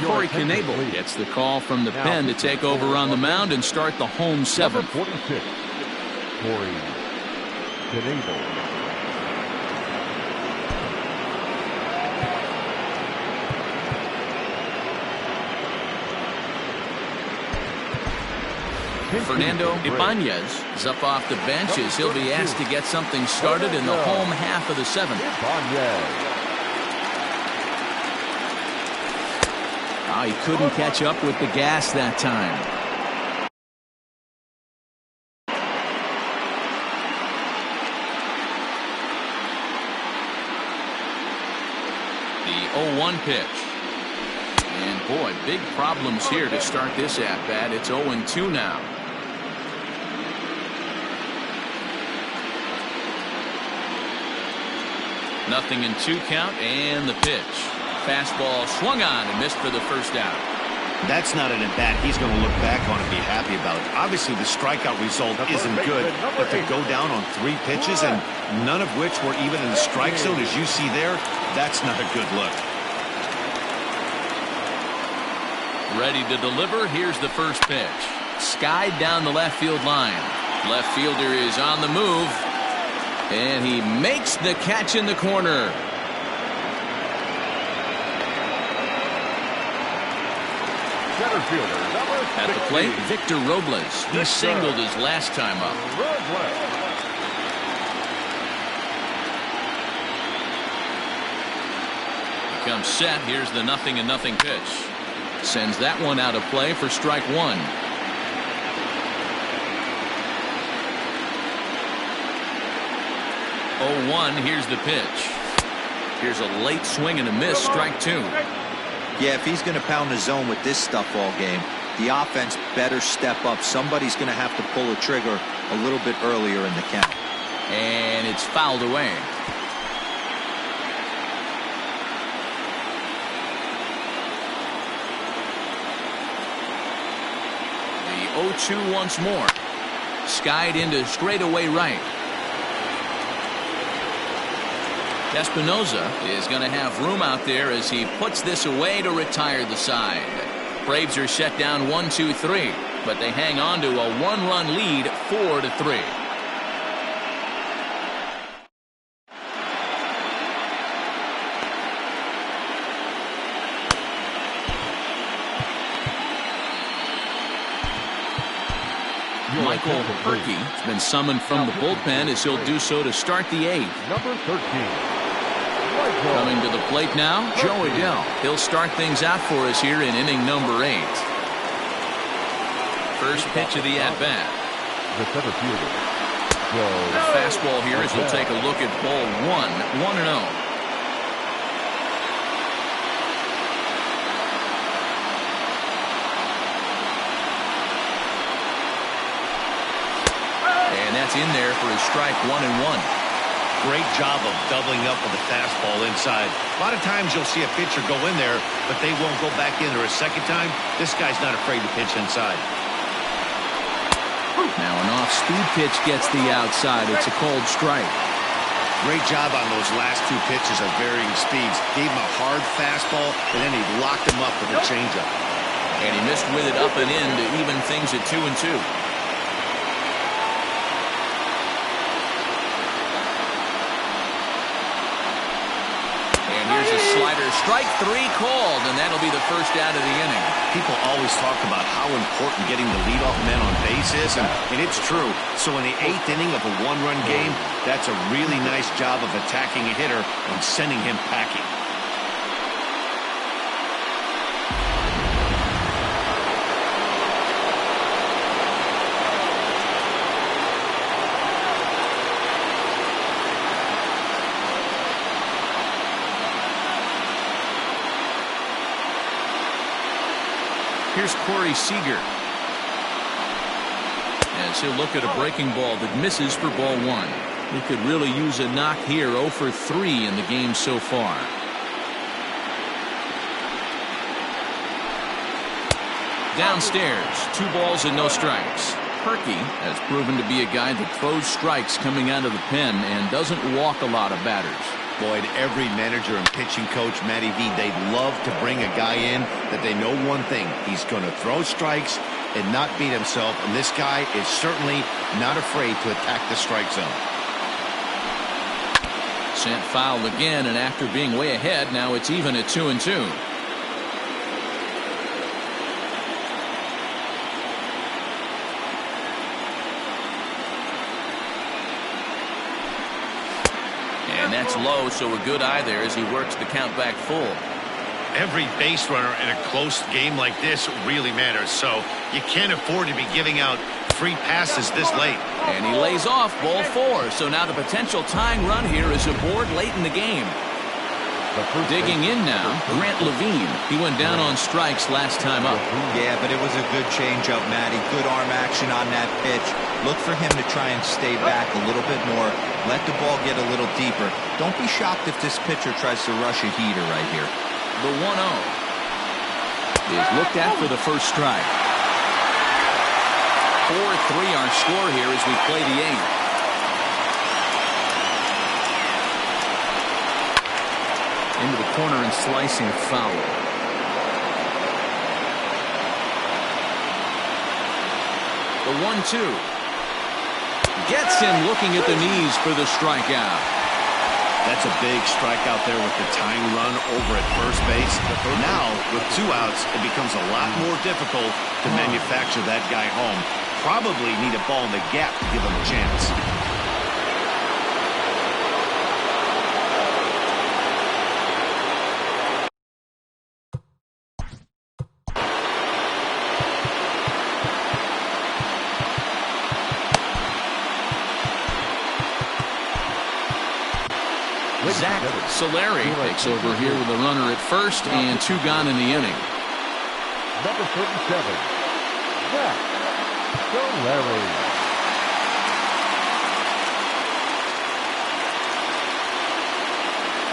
Speaker 5: Corey Knebel gets the call from the pen to take over on the mound and start the home 7th.
Speaker 3: 46. Corey Knebel.
Speaker 5: Fernando Ibanez is up off the bench as he'll be asked to get something started in the home half of the 7th. Oh, he couldn't catch up with the gas that time. The 0-1 pitch. And boy, big problems here to start this at-bat. It's 0-2 now. Nothing in 2 count, and the pitch. Fastball swung on and missed for the first out.
Speaker 2: That's not an at-bat he's going to look back on and be happy about. Obviously, the strikeout result isn't good, but to go down on 3 pitches and none of which were even in the strike zone, as you see there, that's not a good look.
Speaker 5: Ready to deliver. Here's the first pitch. Skied down the left field line. Left fielder is on the move. And he makes the catch in the corner.
Speaker 3: Center fielder,
Speaker 5: at the plate, Victor Robles. He singled his last time up. He comes set. Here's the 0-0 pitch. Sends that one out of play for strike 1. Here's the pitch. Here's a late swing and a miss, strike 2.
Speaker 4: Yeah, if he's going to pound the zone with this stuff all game, the offense better step up. Somebody's going to have to pull a trigger a little bit earlier in the count.
Speaker 5: And it's fouled away. The 0-2 once more. Skied into straightaway right. Espinoza is going to have room out there as he puts this away to retire the side. Braves are set down 1-2-3, but they hang on to a 1-run lead 4-3. Michael Perkey has been summoned from the bullpen as he'll do so to start the 8th.
Speaker 3: Number 13.
Speaker 5: Coming to the plate now, Joey Dell. He'll start things out for us here in inning number 8. First pitch of the at-bat.
Speaker 3: The center fielder.
Speaker 5: The fastball here as we'll take a look at ball 1-0. And that's in there for his strike 1-1.
Speaker 2: Great job of doubling up with the fastball inside. A lot of times you'll see a pitcher go in there, but they won't go back in there a second time. This guy's not afraid to pitch inside.
Speaker 5: Now an off-speed pitch gets the outside. It's a cold strike.
Speaker 2: Great job on those last 2 pitches at varying speeds. Gave him a hard fastball, and then he locked him up with a changeup.
Speaker 5: And he missed with it up and in to even things at 2-2. Here's a slider. Strike 3 called, and that'll be the first out of the inning.
Speaker 2: People always talk about how important getting the leadoff man on base is, and it's true. So in the 8th inning of a 1-run game, that's a really nice job of attacking a hitter and sending him packing.
Speaker 5: Here's Corey Seager as he'll look at a breaking ball that misses for ball 1. He could really use a knock here. 0 for 3 in the game so far. Downstairs, 2 balls and no strikes. Perkey has proven to be a guy that throws strikes coming out of the pen and doesn't walk a lot of batters.
Speaker 2: Boyd, every manager and pitching coach, Matty V, they'd love to bring a guy in that they know one thing. He's going to throw strikes and not beat himself, and this guy is certainly not afraid to attack the strike zone.
Speaker 5: Sent foul again, and after being way ahead, now it's even at 2-2. And that's low, so a good eye there as he works the count back full.
Speaker 2: Every base runner in a close game like this really matters, so you can't afford to be giving out free passes this late.
Speaker 5: And he lays off ball 4, so now the potential tying run here is aboard late in the game. Digging in now, Grant Levine. He went down on strikes last time up.
Speaker 4: Yeah, but it was a good changeup, Matty. Good arm action on that pitch. Look for him to try and stay back a little bit more. Let the ball get a little deeper. Don't be shocked if this pitcher tries to rush a heater right here.
Speaker 5: The 1-0 is looked at for the first strike. 4-3 our score here as we play the 8th. Into the corner and slicing foul. The 1-2 gets him looking at the knees for the strikeout.
Speaker 2: That's a big strikeout there with the tying run over at first base. Now, with 2 outs, it becomes a lot more difficult to manufacture that guy home. Probably need a ball in the gap to give him a chance.
Speaker 5: Zach Solari takes over here with a runner at first and 2 gone in the inning.
Speaker 3: Number 37, Zach Solari.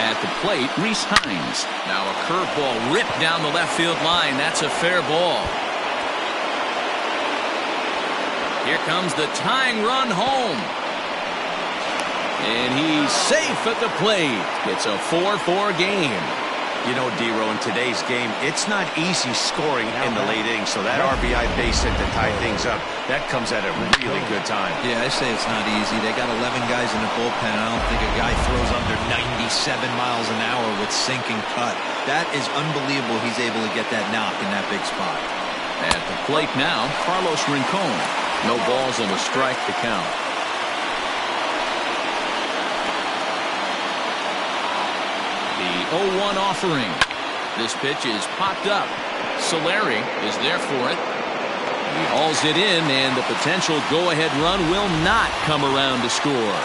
Speaker 5: At the plate, Reese Hines. Now a curveball ripped down the left field line. That's a fair ball. Here comes the tying run home. And he's safe at the plate. It's a 4-4 game.
Speaker 2: You know, D-Row, in today's game, it's not easy scoring in the late innings, so that RBI base hit to tie things up, that comes at a really good time.
Speaker 4: Yeah, I say it's not easy. They got 11 guys in the bullpen. I don't think a guy throws under 97 miles an hour with sinking cut. That is unbelievable he's able to get that knock in that big spot.
Speaker 5: At the plate now, Carlos Rincon. No balls and a strike to count. The 0-1 offering. This pitch is popped up. Solari is there for it. He hauls it in, and the potential go-ahead run will not come around to score.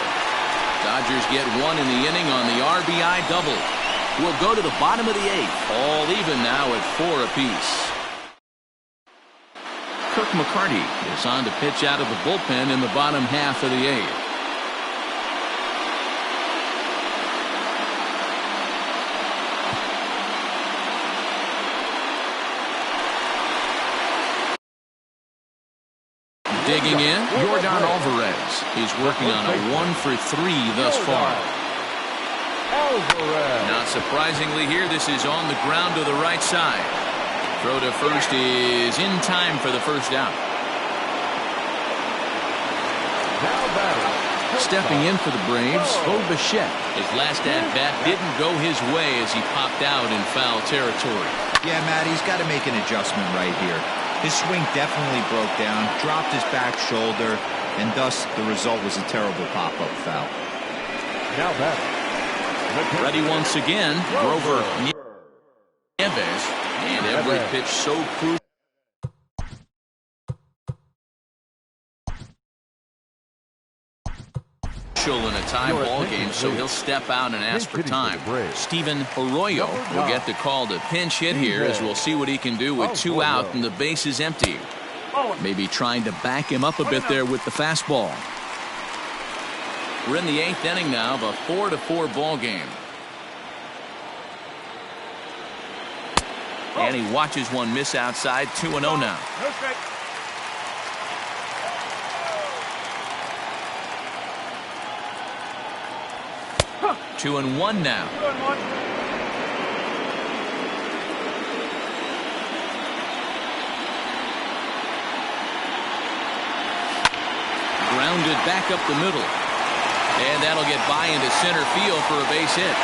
Speaker 5: Dodgers get one in the inning on the RBI double. We'll go to the bottom of the 8th. All even now at 4 apiece. Kirk McCarty is on to pitch out of the bullpen in the bottom half of the 8th. Digging in, Yordan Alvarez. He's working on a 1-for-3 thus far. Not surprisingly here, this is on the ground to the right side. Throw to first is in time for the first out. Stepping in for the Braves, Bo Bichette. His last at-bat didn't go his way as he popped out in foul territory.
Speaker 4: Yeah, Matt, he's got to make an adjustment right here. His swing definitely broke down, dropped his back shoulder, and thus the result was a terrible pop-up foul.
Speaker 3: Now back.
Speaker 5: Ready once again, Grover Nieves, and every pitch so crucial. In a tie ball game, so he'll step out and ask for time. Steven Arroyo will get the call to pinch hit here, as we'll see what he can do with 2 out and the base is empty. Maybe trying to back him up a bit there with the fastball. We're in the 8th inning now of a 4-4 ball game. And he watches one miss outside. 2-0 now.
Speaker 7: No strike.
Speaker 5: 2-1 now.
Speaker 7: 2-1.
Speaker 5: Grounded back up the middle. And that'll get by into center field for a base hit.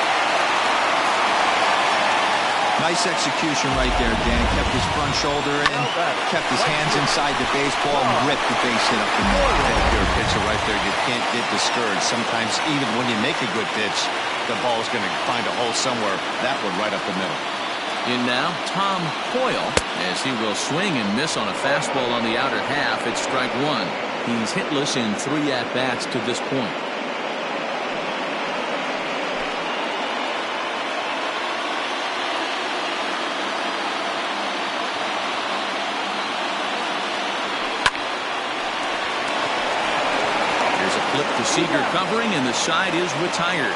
Speaker 4: Nice execution right there, Dan. Kept his front shoulder in, kept his hands inside the baseball, and ripped the base hit up the middle.
Speaker 2: If you're a pitcher right there, you can't get discouraged. Sometimes even when you make a good pitch, the ball's going to find a hole somewhere. That one right up the middle.
Speaker 5: In now, Tom Hoyle, as he will swing and miss on a fastball on the outer half. It's strike 1. He's hitless in 3 at-bats to this point. Flip to Seager covering, and the side is retired.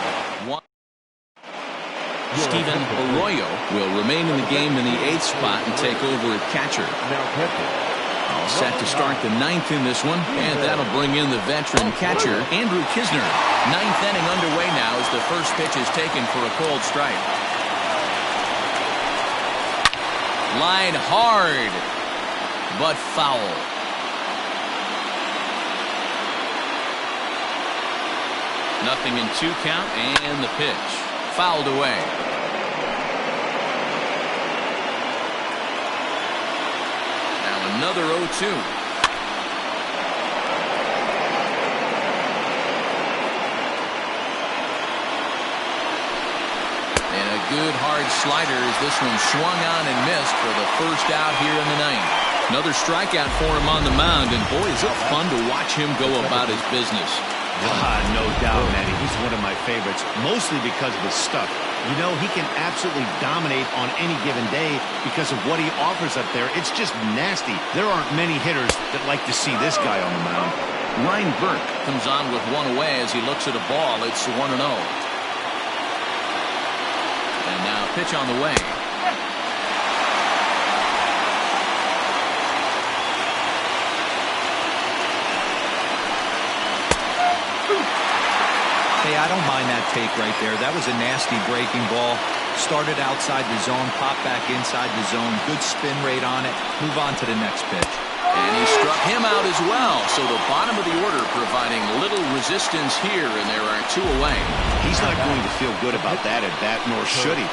Speaker 5: Steven Arroyo will remain in the game in the 8th spot and take over at catcher. All set to start the 9th in this one, and that'll bring in the veteran catcher, Andrew Kisner. 9th inning underway now as the first pitch is taken for a cold strike. Line hard, but foul. Nothing in 2 count, and the pitch fouled away. Now another 0-2. And a good hard slider as this one swung on and missed for the first out here in the 9th. Another strikeout for him on the mound, and boy, is it fun to watch him go about his business.
Speaker 2: No doubt, Manny. He's one of my favorites, mostly because of his stuff. You know, he can absolutely dominate on any given day because of what he offers up there. It's just nasty. There aren't many hitters that like to see this guy on the mound.
Speaker 5: Ryan Burke comes on with one away as he looks at a ball. It's 1-0. And now pitch on the way.
Speaker 4: Hey, I don't mind that take right there. That was a nasty breaking ball. Started outside the zone, popped back inside the zone. Good spin rate on it. Move on to the next pitch.
Speaker 5: And he struck him out as well. So the bottom of the order providing little resistance here, and there are 2 away.
Speaker 2: He's not going to feel good about that at bat, nor should he.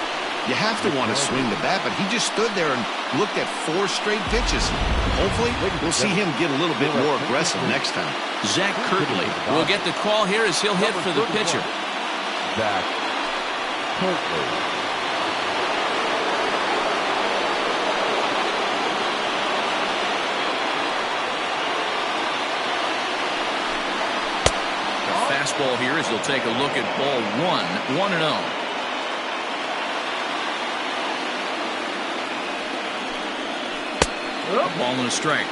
Speaker 2: You have to want to swing the bat, but he just stood there and looked at 4 straight pitches. Hopefully, we'll see him get a little bit more aggressive next time.
Speaker 1: Zach Kirtley will get the call here as he'll hit for the pitcher.
Speaker 3: Zach Kirtley.
Speaker 1: Fastball here as he'll take a look at ball 1, 1-0. A ball and a strike.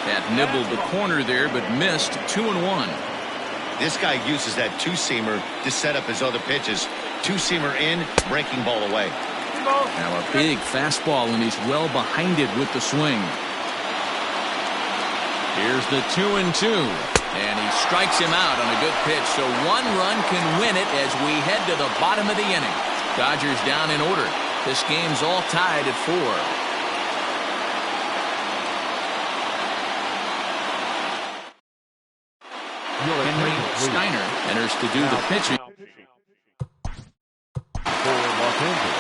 Speaker 1: That nibbled the corner there, but missed. 2-1.
Speaker 2: This guy uses that two-seamer to set up his other pitches. Two-seamer in, breaking ball away.
Speaker 1: Now a big fastball, and he's well behind it with the swing. Here's the 2-2. And he strikes him out on a good pitch. So 1 run can win it as we head to the bottom of the inning. Dodgers down in order. This game's all tied at 4. Henry Steiner enters to do the pitching.
Speaker 3: For Los Angeles,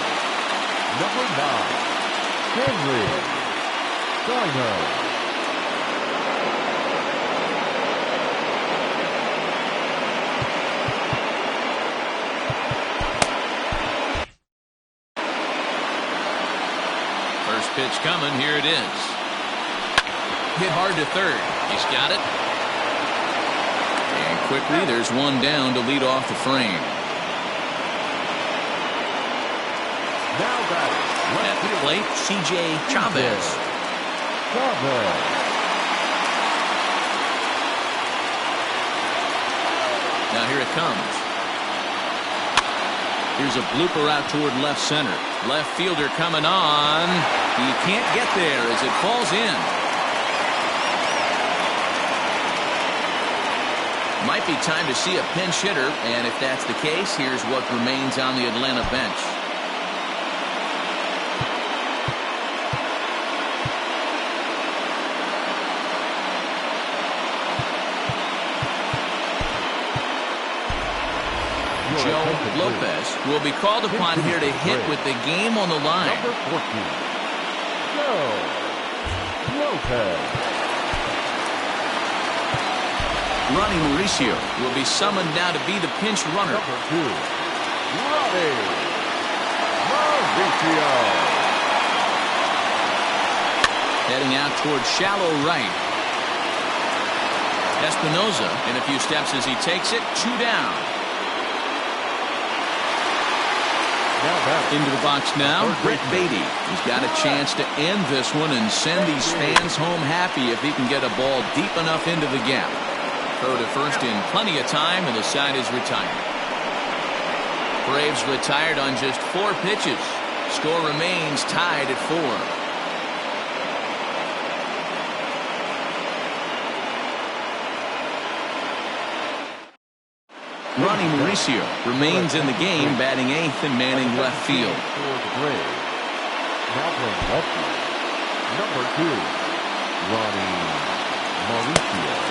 Speaker 3: number 9, Henry Steiner.
Speaker 1: First pitch coming. Here it is. Hit hard to third. He's got it. And quickly, there's one down to lead off the frame.
Speaker 3: Now batting.
Speaker 1: At the plate, C.J. Chavez. Now here it comes. Here's a blooper out toward left center. Left fielder coming on. He can't get there as it falls in. Might be time to see a pinch hitter, and if that's the case, here's what remains on the Atlanta bench. Joe Lopez will be called upon here to hit with the game on the line.
Speaker 3: Number 14, Joe Lopez.
Speaker 1: Ronnie Mauricio will be summoned now to be the pinch runner.
Speaker 3: Number 2, Ronnie Mauricio.
Speaker 1: Heading out toward shallow right. Espinoza in a few steps as he takes it. 2 down. Into the box now, Brett Beatty. He's got a chance to end this one and send these fans home happy if he can get a ball deep enough into the gap. Throw to first in plenty of time, and the side is retired. Braves retired on just 4 pitches. Score remains tied at 4. Ronnie Mauricio remains in the game, batting 8th and manning left field.
Speaker 3: For the Braves. Now playing left field. Number 2, Ronnie Mauricio.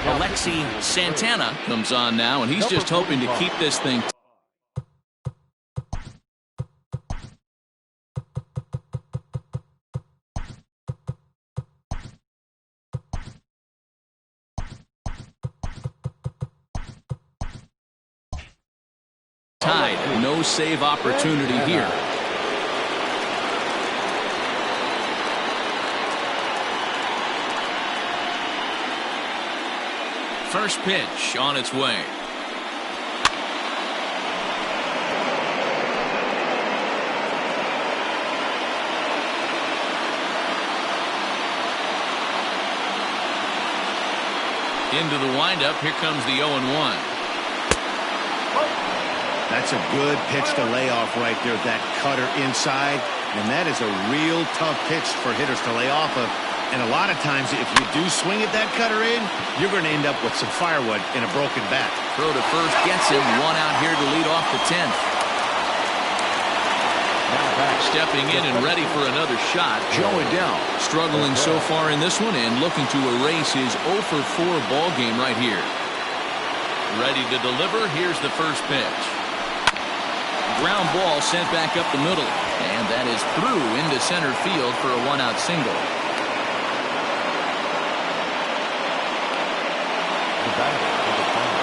Speaker 1: Alexi Santana comes on now, and he's just hoping to keep this thing tied. No save opportunity here. First pitch on its way. Into the windup. Here comes the 0-1.
Speaker 2: That's a good pitch to lay off right there. That cutter inside. And that is a real tough pitch for hitters to lay off of. And a lot of times, if you do swing at that cutter in, you're going to end up with some firewood and a broken bat.
Speaker 5: Throw to first gets him. One out here to lead off the 10th. Stepping in and ready for another shot, Joey Dell. Struggling so far in this one and looking to erase his 0 for 4 ball game right here. Ready to deliver. Here's the first pitch. Ground ball sent back up the middle. And that is through into center field for a 1-out single.
Speaker 3: The batter for the final.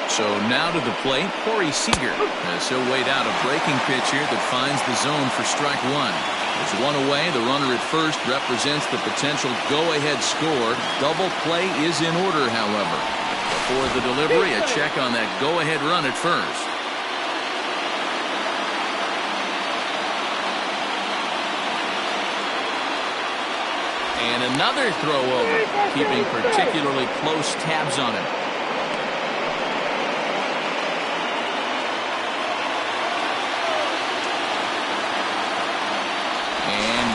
Speaker 5: So now to the plate, Corey Seager. As he'll wait out a breaking pitch here that finds the zone for strike one. There's one away. The runner at first represents the potential go-ahead score. Double play is in order, however. Before the delivery, a check on that go-ahead run at first. And another throw over, keeping particularly close tabs on him.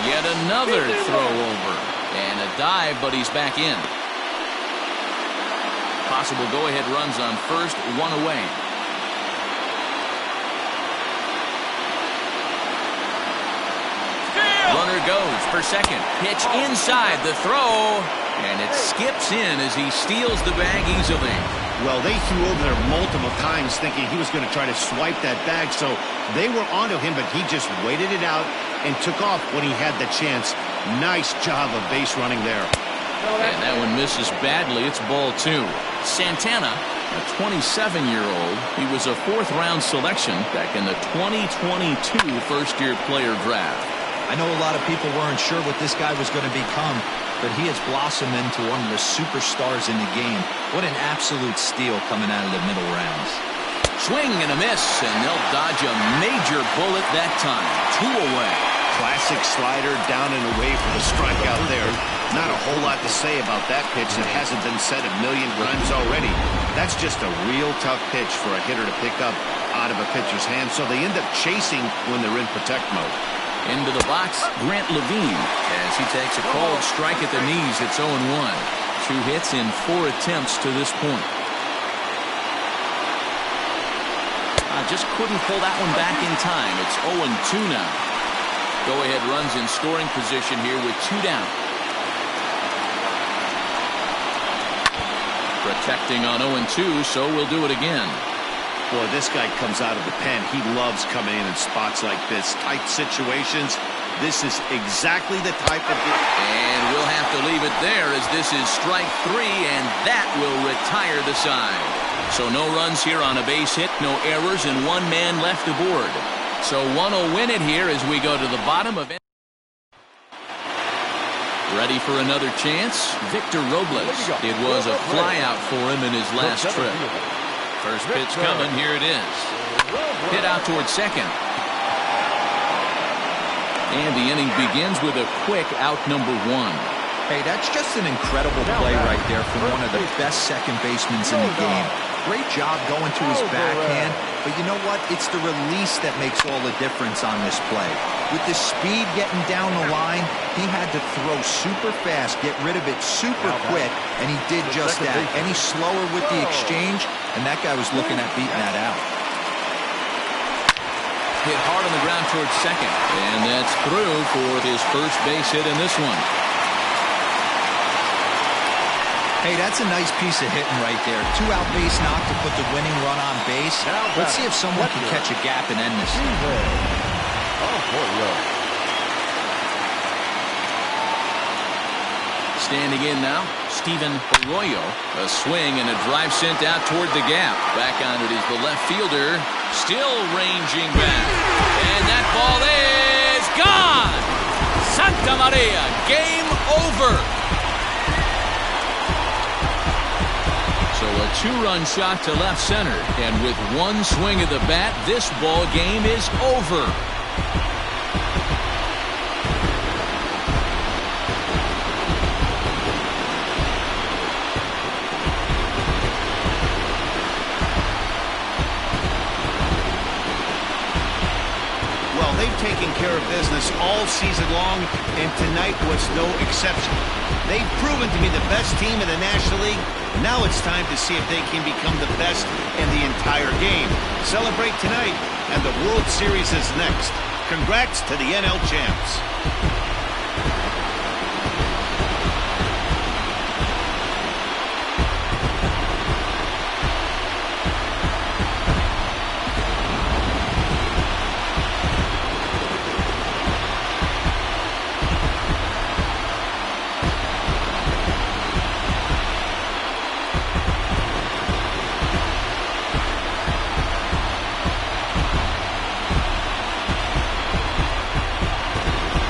Speaker 5: Yet another throw over. And a dive, but he's back in. Possible go-ahead runs on first, one away. Runner goes for second. Pitch inside the throw. And it skips in as he steals the bag easily.
Speaker 2: Well, they threw over there multiple times thinking he was going to try to swipe that bag, so they were onto him, but he just waited it out and took off when he had the chance. Nice job of base running there.
Speaker 5: And that one misses badly. It's ball two. Santana, a 27-year-old. He was a fourth-round selection back in the 2022 first-year player draft.
Speaker 4: I know a lot of people weren't sure what this guy was going to become, but he has blossomed into one of the superstars in the game. What an absolute steal coming out of the middle rounds.
Speaker 5: Swing and a miss, and they'll dodge a major bullet that time. 2 away.
Speaker 2: Classic slider down and away for the strikeout there. Not a whole lot to say about that pitch that hasn't been said a million times already. That's just a real tough pitch for a hitter to pick up out of a pitcher's hand, so they end up chasing when they're in protect mode.
Speaker 5: Into the box, Grant Levine, as he takes a called strike at the knees. It's 0-1. 2 hits in 4 attempts to this point. Just couldn't pull that one back in time. It's 0-2 now. Go-ahead runs in scoring position here with 2 down. Protecting on 0-2, so we'll do it again.
Speaker 2: Boy, this guy comes out of the pen. He loves coming in spots like this. Tight situations. This is exactly the type of...
Speaker 5: And we'll have to leave it there as this is strike 3, and that will retire the side. So no runs here on a base hit, no errors, and 1 man left aboard. So one will win it here as we go to the bottom of it. Ready for another chance? Victor Robles. It was a flyout for him in his last trip. First pitch coming, here it is. Hit out towards second. And the inning begins with a quick out number 1.
Speaker 4: Hey, that's just an incredible play right there from one of the best second basemen in the game. Great job going to his backhand, but you know what? It's the release that makes all the difference on this play. With the speed getting down the line, he had to throw super fast, get rid of it super quick, and he did just that. Any slower with the exchange, and that guy was looking at beating that out.
Speaker 5: Hit hard on the ground towards second, and that's through for his first base hit in this one.
Speaker 4: Hey, that's a nice piece of hitting right there. 2-out base knock to put the winning run on base. Let's see if someone can catch a gap and end this.
Speaker 5: Standing in now, Steven Arroyo. A swing and a drive sent out toward the gap. Back on it is the left fielder. Still ranging back. And that ball is gone! Santa Maria, game over! So a 2-run shot to left center, and with 1 swing of the bat, this ball game is over.
Speaker 2: taken care of business all season long, and tonight was no exception. They've proven to be the best team in the National League. Now it's time to see if they can become the best in the entire game. Celebrate tonight, and the World Series is next. Congrats to the NL champs.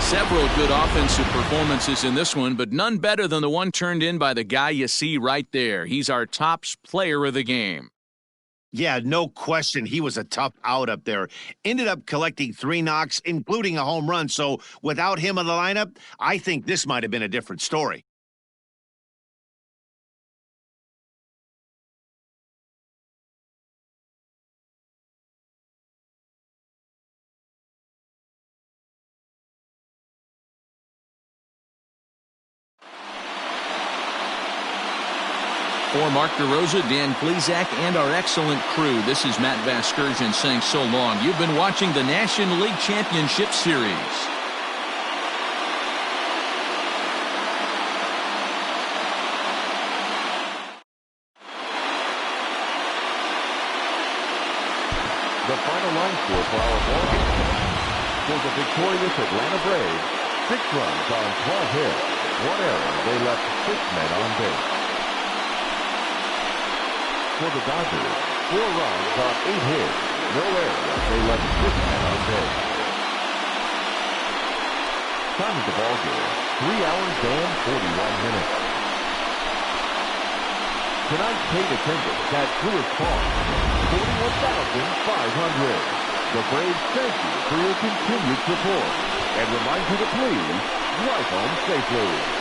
Speaker 1: Several good offensive performances in this one, but none better than the one turned in by the guy you see right there. He's our top player of the game.
Speaker 2: Yeah, no question. He was a tough out up there. Ended up collecting 3 knocks, including a home run. So without him in the lineup, I think this might have been a different story.
Speaker 1: For Mark DeRosa, Dan Plesac, and our excellent crew, this is Matt Vasgersian saying so long. You've been watching the National League Championship Series.
Speaker 3: The final line score for our ball game. For the victorious Atlanta Braves, 6 runs on 12 hits, 1 error. They left 6 men on base. For the Dodgers, 4 runs on 8 hits, no errors. They left 6 men on base. Time of the ball game, 3 hours and 41 minutes. Tonight's paid attendance at Stewart Park, 41,500. The Braves thank you for your continued support and remind you to please drive home safely.